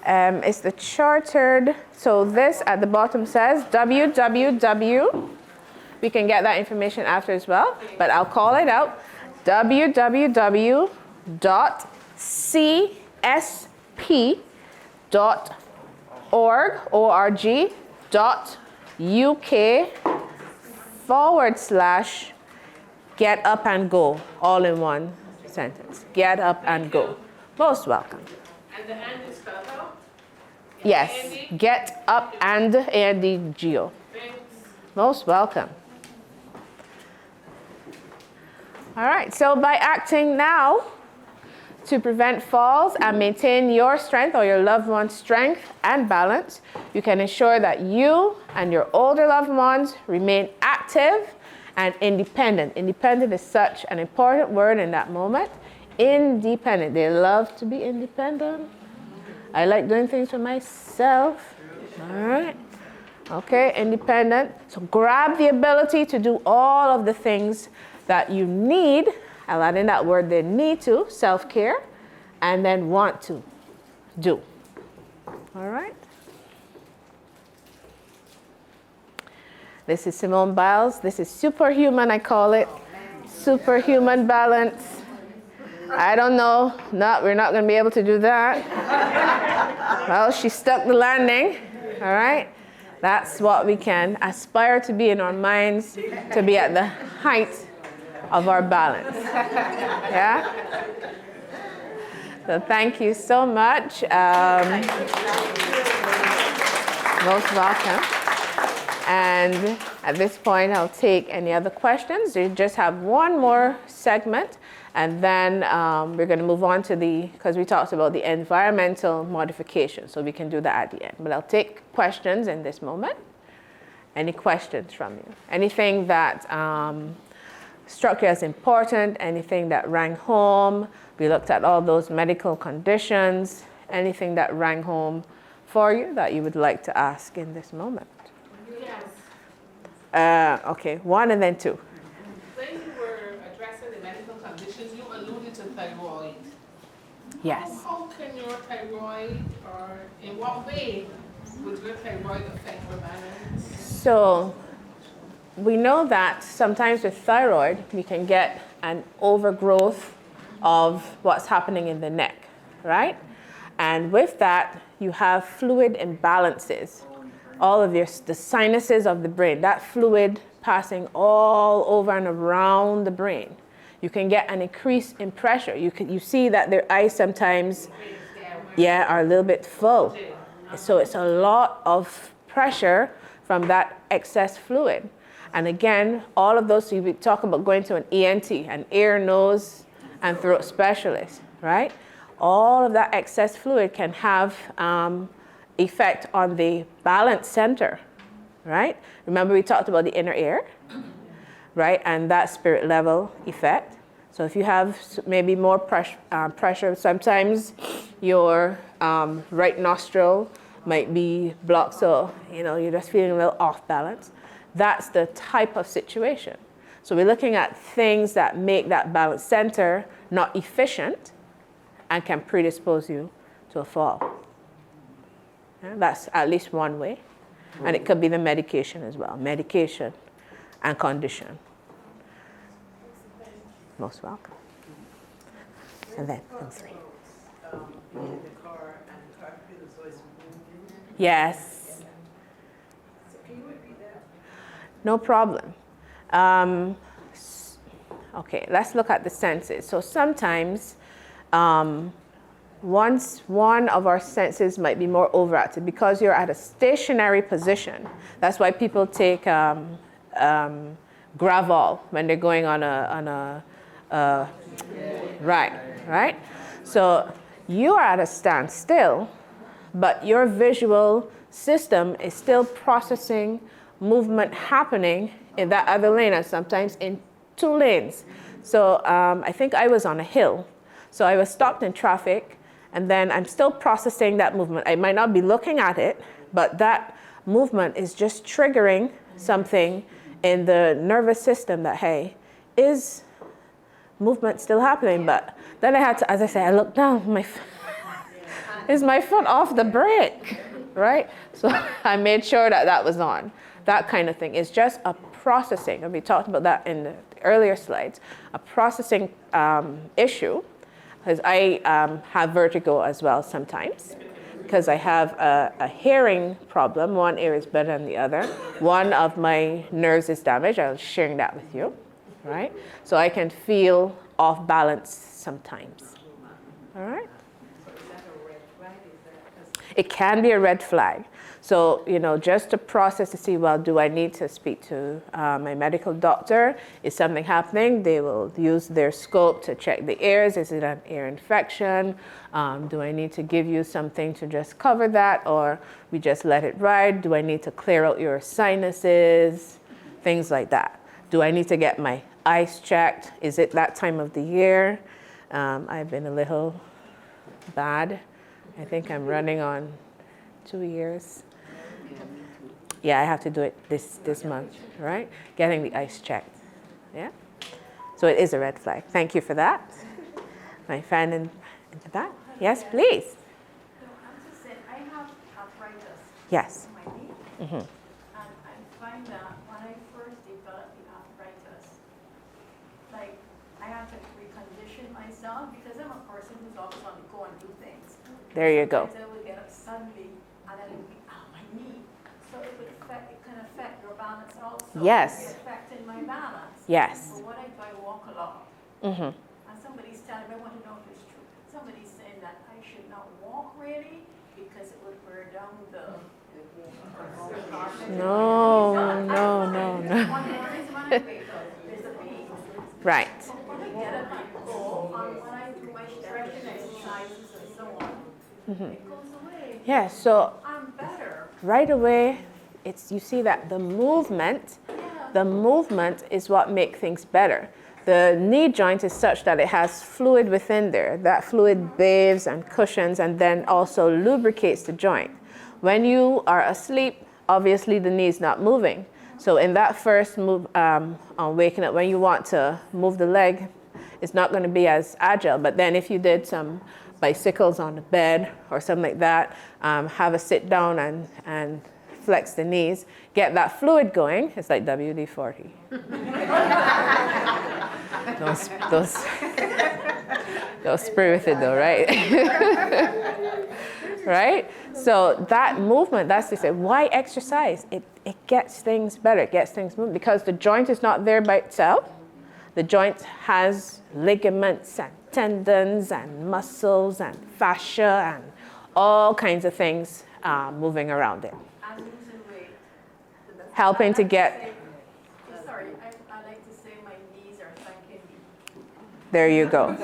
Speaker 2: It's the chartered, so this at the bottom says www. We can get that information after as well, but I'll call it out. www.csp.org/get up and go, all in one sentence. Get up and go. Most welcome.
Speaker 6: And the and is spelled out?
Speaker 2: Yes,
Speaker 6: A&D?
Speaker 2: get up and A-N-D-G-O.
Speaker 6: Thanks.
Speaker 2: Most welcome. All right, so by acting now to prevent falls and maintain your strength or your loved one's strength and balance, you can ensure that you and your older loved ones remain active and independent. Independent is such an important word in that moment. Independent. They love to be independent. I like doing things for myself. All right. Okay, independent. So grab the ability to do all of the things that you need. I'll add in that word, they need to, self-care, and then want to do. All right. This is Simone Biles. This is superhuman, I call it. Superhuman balance. I don't know. No, we're not going to be able to do that. Well, she stuck the landing. All right. That's what we can aspire to be in our minds, to be at the height of our balance. Yeah? So thank you so much. Most welcome. And at this point, I'll take any other questions. We just have one more segment, and then we're going to move on to because we talked about the environmental modification, so we can do that at the end. But I'll take questions in this moment. Any questions from you? Anything that struck you as important, anything that rang home? We looked at all those medical conditions. Anything that rang home for you that you would like to ask in this moment?
Speaker 6: Yes.
Speaker 2: Okay, one and then two.
Speaker 6: When you were addressing the medical conditions, you alluded to thyroid.
Speaker 2: Yes.
Speaker 6: How can your thyroid, or in what way would your thyroid affect your balance?
Speaker 2: So we know that sometimes with thyroid, we can get an overgrowth of what's happening in the neck, right? And with that, you have fluid imbalances. All of the sinuses of the brain, that fluid passing all over and around the brain. You can get an increase in pressure. You see that their eyes sometimes, are a little bit full. So it's a lot of pressure from that excess fluid. And again, all of those, we talk about going to an ENT, an ear, nose, and throat specialist, right? All of that excess fluid can have effect on the balance center, right? Remember we talked about the inner ear, right? And that spirit level effect. So if you have maybe more pressure, sometimes your right nostril might be blocked, so you're just feeling a little off balance. That's the type of situation. So we're looking at things that make that balance center not efficient and can predispose you to a fall. That's at least one way. And it could be the medication as well. Medication and condition. Most welcome. And then, three.
Speaker 7: In the car, and the car feels always moving.
Speaker 2: Yes.
Speaker 7: So can you repeat that?
Speaker 2: No problem. Okay, let's look at the senses. So sometimes, once one of our senses might be more overactive because you're at a stationary position. That's why people take Gravol when they're going on a right? So you are at a standstill, but your visual system is still processing movement happening in that other lane, and sometimes in two lanes. So I think I was on a hill. So I was stopped in traffic, and then I'm still processing that movement. I might not be looking at it, but that movement is just triggering something in the nervous system that, hey, is movement still happening? But then I had to, as I say, I looked down, Is my foot off the brake, right? So I made sure that that was on. That kind of thing. It's just a processing, and we talked about that in the earlier slides, a processing issue, because I have vertigo as well sometimes, because I have a hearing problem. One ear is better than the other. One of my nerves is damaged. I was sharing that with you, right? So I can feel off balance sometimes, all right?
Speaker 7: So is that a red flag?
Speaker 2: It can be a red flag. So, just to process to see, well, do I need to speak to my medical doctor? Is something happening? They will use their scope to check the ears. Is it an ear infection? Do I need to give you something to just cover that, or we just let it ride? Do I need to clear out your sinuses? Things like that. Do I need to get my eyes checked? Is it that time of the year? I've been a little bad. I think I'm running on 2 years. Yeah, I have to do it this month, right? Getting the eyes checked, yeah? So it is a red flag. Thank you for that. My friend in the back. Yes, please.
Speaker 8: So I'm just saying, I have arthritis
Speaker 2: Yes.
Speaker 8: in my knee.
Speaker 2: Mm-hmm.
Speaker 8: And I find that when I first developed the arthritis, like I had to recondition myself because I'm a person who's always on the go and do things.
Speaker 2: There you go.
Speaker 8: Sometimes I would get up suddenly and then it would be, my knee. So it can affect your balance also.
Speaker 2: Yes.
Speaker 8: It would be affecting my balance.
Speaker 2: Yes.
Speaker 8: But what I do, I walk a lot.
Speaker 2: Mm-hmm.
Speaker 8: And somebody's telling me, I want to know if it's true. Somebody's saying that I should not walk really because it would wear down the
Speaker 2: No. Right.
Speaker 8: When I get up and go, and when I do my stretching exercises and so on, it goes away.
Speaker 2: Yeah, so
Speaker 8: I'm better.
Speaker 2: right away, you see that the movement is what makes things better. The knee joint is such that it has fluid within there. That fluid bathes and cushions and then also lubricates the joint. When you are asleep, obviously the knee is not moving. So in that first move on waking up, when you want to move the leg, it's not going to be as agile. But then if you did some bicycles on the bed or something like that, have a sit down and flex the knees, get that fluid going. It's like WD-40. Don't spray with it though, right? Right? So that movement, that's to say, why exercise? It gets things better, it gets things moving, because the joint is not there by itself. The joint has ligaments and tendons and muscles and fascia and all kinds of things moving around it.
Speaker 8: I'm losing weight.
Speaker 2: Helping to get,
Speaker 8: Sorry, I like to say my knees are thanking me.
Speaker 2: there you go.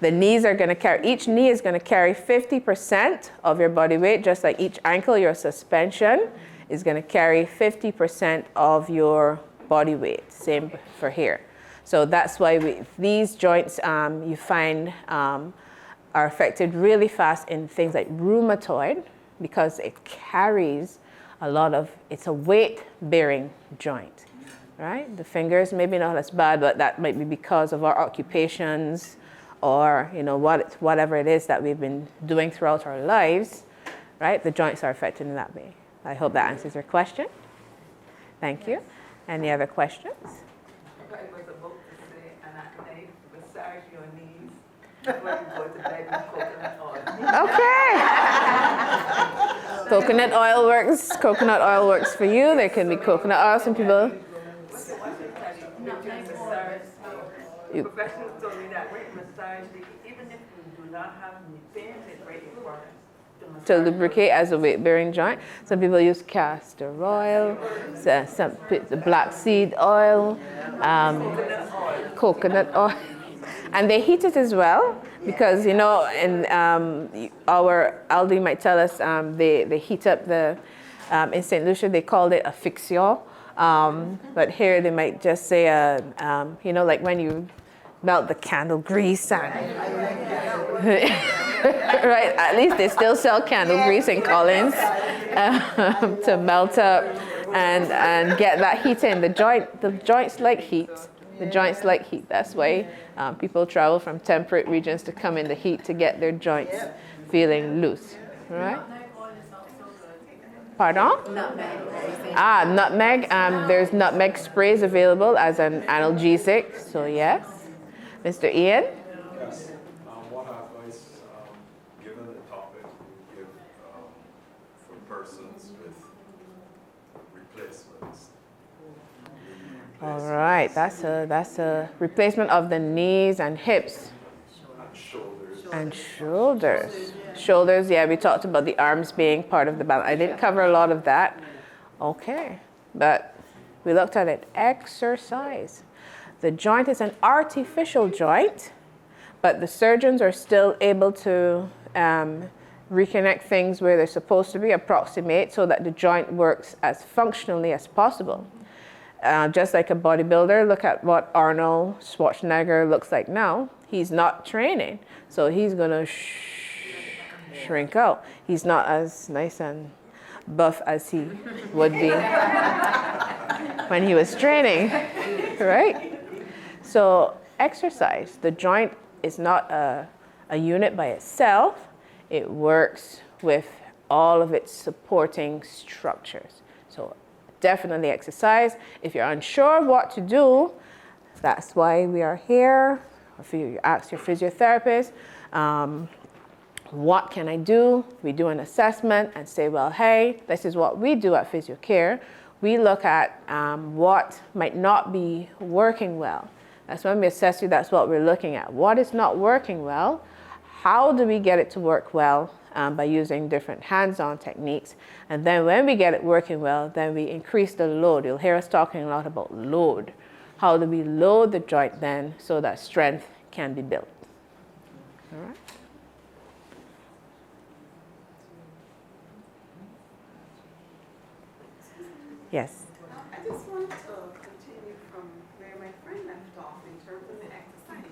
Speaker 2: The knees are going to carry, each knee is going to carry 50% of your body weight, just like each ankle, your suspension is going to carry 50% of your body weight. Same for here. So that's why these joints you find are affected really fast in things like rheumatoid, because it carries a lot of, it's a weight-bearing joint, right? The fingers, maybe not as bad, but that might be because of our occupations, or whatever it is that we've been doing throughout our lives, right? The joints are affected in that way. I hope that answers your question. Thank you. Any other questions?
Speaker 7: I was about to say, and at night, massage your knees when you go to bed with coconut oil.
Speaker 2: Okay. Coconut oil works. Coconut oil works for you. There can be coconut oil. Some people.
Speaker 7: The professionals told me that weight massage, even if you do not have any pain, it's very important
Speaker 2: To lubricate as a weight-bearing joint. Some people use castor oil, some black seed oil, coconut oil, and they heat it as well, because in our elderly might tell us they heat up the in St. Lucia they called it a fixio, but here they might just say like when you melt the candle grease and right, at least they still sell candle grease in Collins to melt up and get that heat in. The joints like heat. The joints like heat. That's why people travel from temperate regions to come in the heat to get their joints feeling loose, all right?
Speaker 8: Nutmeg oil is also good.
Speaker 2: Pardon? Nutmeg. There's nutmeg sprays available as an analgesic, so yes. Mr. Ian?
Speaker 9: Yes. What advice, given the topic, would you give for persons with replacements?
Speaker 2: All right, that's a replacement of the knees and hips.
Speaker 9: And shoulders.
Speaker 2: And shoulders. Shoulders, yeah, we talked about the arms being part of the balance. I didn't cover a lot of that. Okay, but we looked at it. Exercise. The joint is an artificial joint, but the surgeons are still able to reconnect things where they're supposed to be, approximate, so that the joint works as functionally as possible. Just like a bodybuilder, look at what Arnold Schwarzenegger looks like now. He's not training, so he's gonna shrink out. He's not as nice and buff as he would be when he was training, right? So exercise, the joint is not a unit by itself. It works with all of its supporting structures. So definitely exercise. If you're unsure of what to do, that's why we are here. If you ask your physiotherapist, what can I do? We do an assessment and say, well, hey, this is what we do at Physio Care. We look at what might not be working well. That's when we assess you, that's what we're looking at. What is not working well? How do we get it to work well? By using different hands-on techniques. And then when we get it working well, then we increase the load. You'll hear us talking a lot about load. How do we load the joint then so that strength can be built? All right. Yes.
Speaker 10: I just want to continue from where my friend left off in terms of the exercise.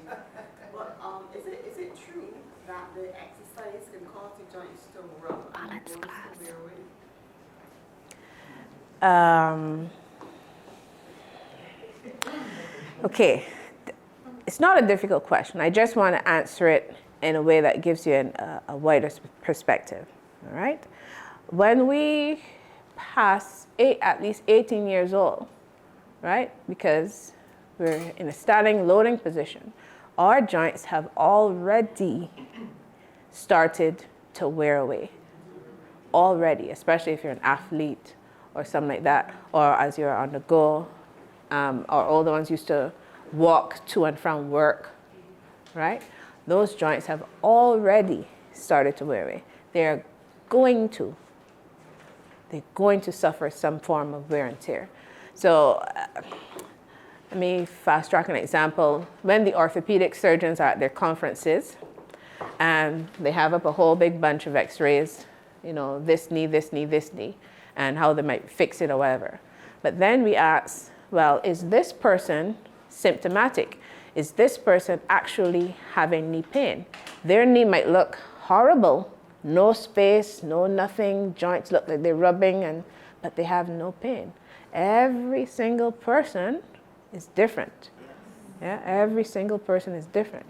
Speaker 10: But is it true that the exercise can cause the joints to rub and bones to wear away?
Speaker 2: Okay, it's not a difficult question. I just want to answer it in a way that gives you a wider perspective, all right? When we pass at least 18 years old, right? Because we're in a standing loading position, our joints have already started to wear away. Already, especially if you're an athlete or something like that, or as you're on the go, or all the ones used to walk to and from work, right? Those joints have already started to wear away. They're going to suffer some form of wear and tear. So let me fast track an example. When the orthopedic surgeons are at their conferences, and they have up a whole big bunch of x-rays, you know, this knee, this knee, this knee, and how they might fix it or whatever. But then we ask, well, is this person symptomatic? Is this person actually having knee pain? Their knee might look horrible, no space, no nothing, joints look like they're rubbing, but they have no pain. Every single person is different. Yeah, every single person is different,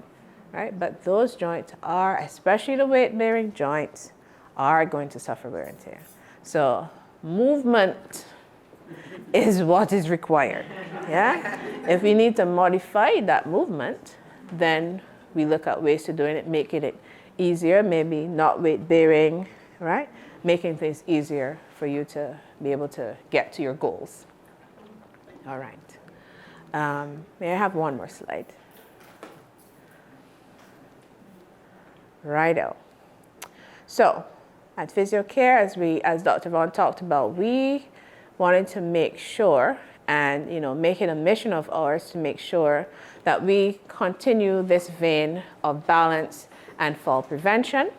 Speaker 2: right? But those joints are, especially the weight-bearing joints, are going to suffer wear and tear. So movement is what is required, yeah? If we need to modify that movement, then we look at ways to doing it, making it easier, maybe not weight-bearing, right? Making things easier for you to be able to get to your goals. All right. May I have one more slide? Righto. So, at Physio Care, as Dr. Vaughn talked about, we wanted to make sure and make it a mission of ours to make sure that we continue this vein of balance and fall prevention.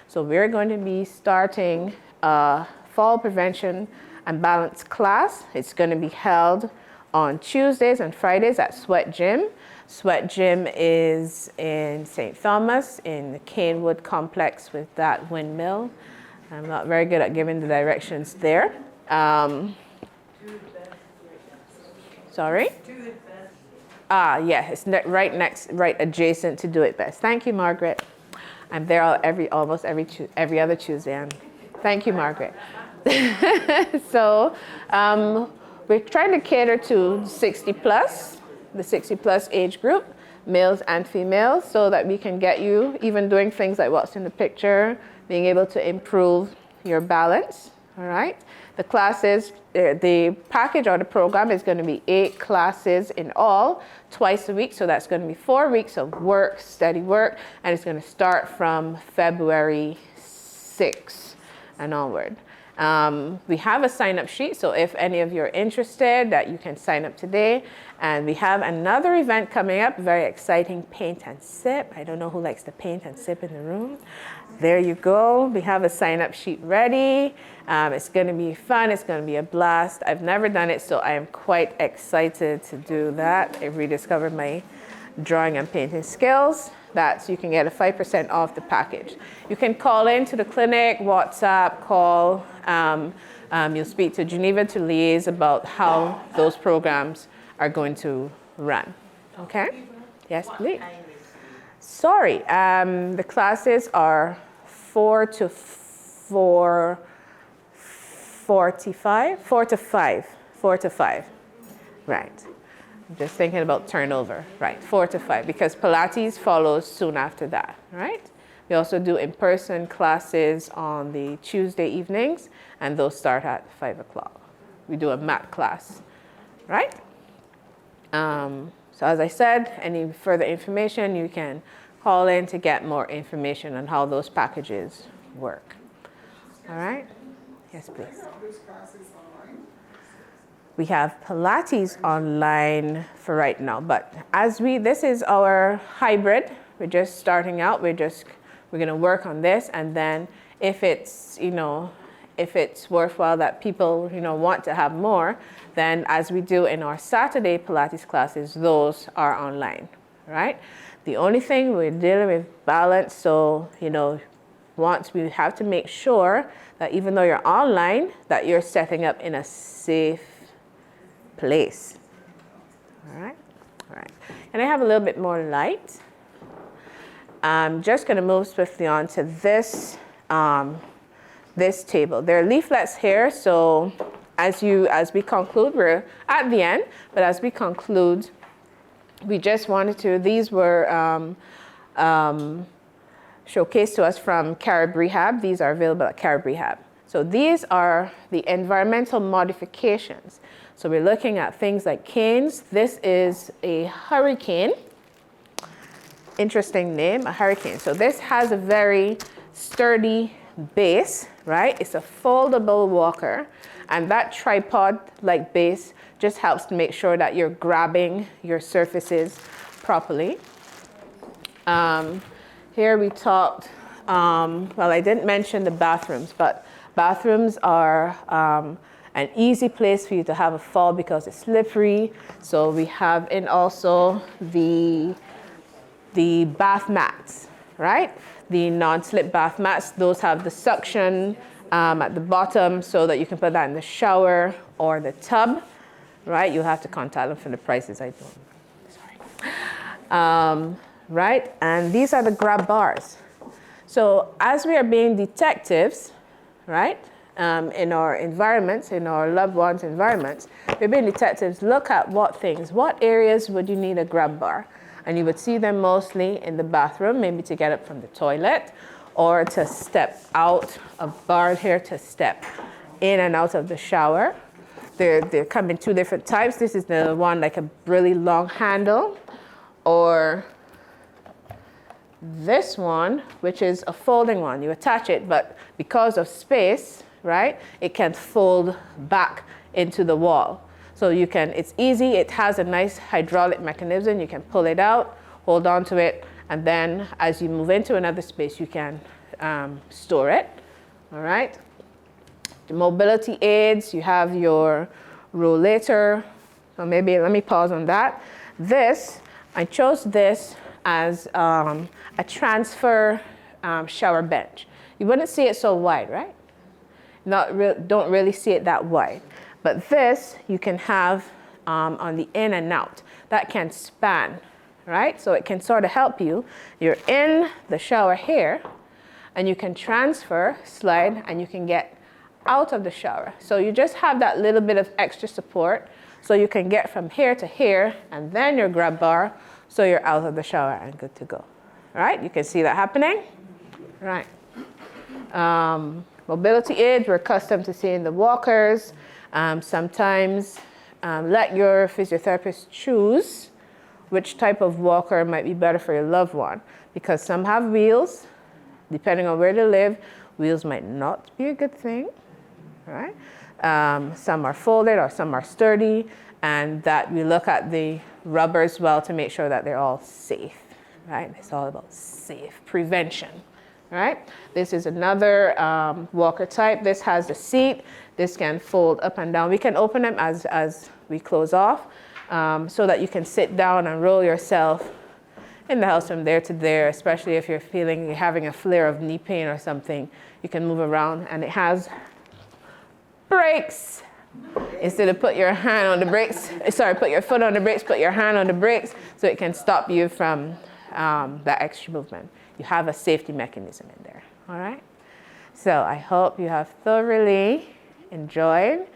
Speaker 2: So we're going to be starting a fall prevention and balance class. It's going to be held on Tuesdays and Fridays at Sweat Gym. Sweat Gym is in St. Thomas in the Canewood complex with that windmill. I'm not very good at giving the directions there. Sorry? Yeah, it's right adjacent to Do It Best. Thank you, Margaret. I'm there almost every other Tuesday. And thank you, Margaret. So we're trying to cater to 60 plus, the 60 plus age group, males and females, so that we can get you even doing things like what's in the picture, being able to improve your balance, all right? The classes, the package or the program is going to be 8 classes in all, twice a week. So that's going to be 4 weeks of work, steady work, and it's going to start from February 6th and onward. We have a sign-up sheet, so if any of you are interested, that you can sign up today. And we have another event coming up, very exciting, paint and sip. I don't know who likes to paint and sip in the room. There you go. We have a sign-up sheet ready. It's going to be fun. It's going to be a blast. I've never done it, so I am quite excited to do that. I've rediscovered my drawing and painting skills. You can get a 5% off the package. You can call in to the clinic, WhatsApp, call. You'll speak to Geneva to liaise about how those programs are going to run. Okay? Yes, please. Sorry, the classes are 4 to 4:45, 4 to 5, 4 to 5. Right. I'm just thinking about turnover. Right, 4 to 5, because Pilates follows soon after that, right? We also do in-person classes on the Tuesday evenings, and those start at 5 o'clock. We do a mat class, right? So as I said, any further information, you can call in to get more information on how those packages work. All right? Yes, please. We have Pilates online for right now, but this is our hybrid. We're just starting out. We're going to work on this, and then if it's worthwhile that people want to have more, then as we do in our Saturday Pilates classes, those are online, right? The only thing we're dealing with balance, so once we have to make sure that even though you're online, that you're setting up in a safe place. All right. Can I have a little bit more light? I'm just going to move swiftly on to this table. There are leaflets here, so as we conclude, we're at the end, but as we conclude, we just wanted to, these were showcased to us from Carib Rehab. These are available at Carib Rehab. So these are the environmental modifications. So we're looking at things like canes. This is a hurricane. Interesting name, a hurricane. So this has a very sturdy base, right? It's a foldable walker, and that tripod-like base just helps to make sure that you're grabbing your surfaces properly. Here we talked, well, I didn't mention the bathrooms, but bathrooms are an easy place for you to have a fall because it's slippery. So we have in also the bath mats, right? The non-slip bath mats, those have the suction at the bottom so that you can put that in the shower or the tub, right? You'll have to contact them for the prices, I don't. Sorry. Right, and these are the grab bars. So as we are being detectives, right, in our environments, in our loved ones' environments, we're being detectives. Look at what areas would you need a grab bar? And you would see them mostly in the bathroom, maybe to get up from the toilet, or to step out of bar here to step in and out of the shower. They come in 2 different types. This is the one like a really long handle, or this one, which is a folding one. You attach it, but because of space, right, it can fold back into the wall. So it's easy. It has a nice hydraulic mechanism. You can pull it out, hold on to it, and then as you move into another space, you can store it, all right? The mobility aids, you have your rollator. So maybe let me pause on that. I chose this as a transfer shower bench. You wouldn't see it so wide, right? Don't really see it that wide. But this you can have on the in and out. That can span, right? So it can sort of help you. You're in the shower here, and you can transfer, slide, and you can get out of the shower. So you just have that little bit of extra support, so you can get from here to here, and then your grab bar, so you're out of the shower and good to go. All right, you can see that happening. Right. Mobility aids, we're accustomed to seeing the walkers. Sometimes let your physiotherapist choose which type of walker might be better for your loved one, because some have wheels. Depending on where they live, wheels might not be a good thing, right? Some are folded or some are sturdy, and that we look at the rubber as well to make sure that they're all safe, right? It's all about safe prevention, right? This is another walker type. This has a seat. This can fold up and down. We can open them as we close off, so that you can sit down and roll yourself in the house from there to there, especially if you're feeling you're having a flare of knee pain or something. You can move around, and it has brakes. Instead of put your hand on the brakes, put your foot on the brakes, put your hand on the brakes, so it can stop you from that extra movement. You have a safety mechanism in there, all right? So I hope you have thoroughly enjoyed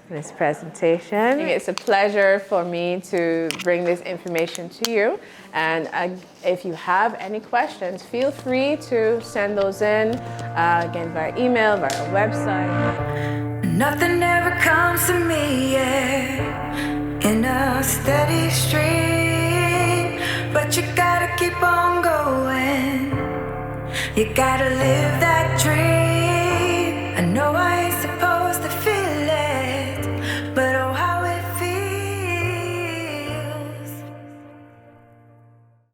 Speaker 2: this presentation. It's a pleasure for me to bring this information to you. And if you have any questions, feel free to send those in, again, via email, via our website.
Speaker 11: Nothing ever comes to me, yeah, in a steady stream. But you gotta keep on going. You gotta live that dream. I know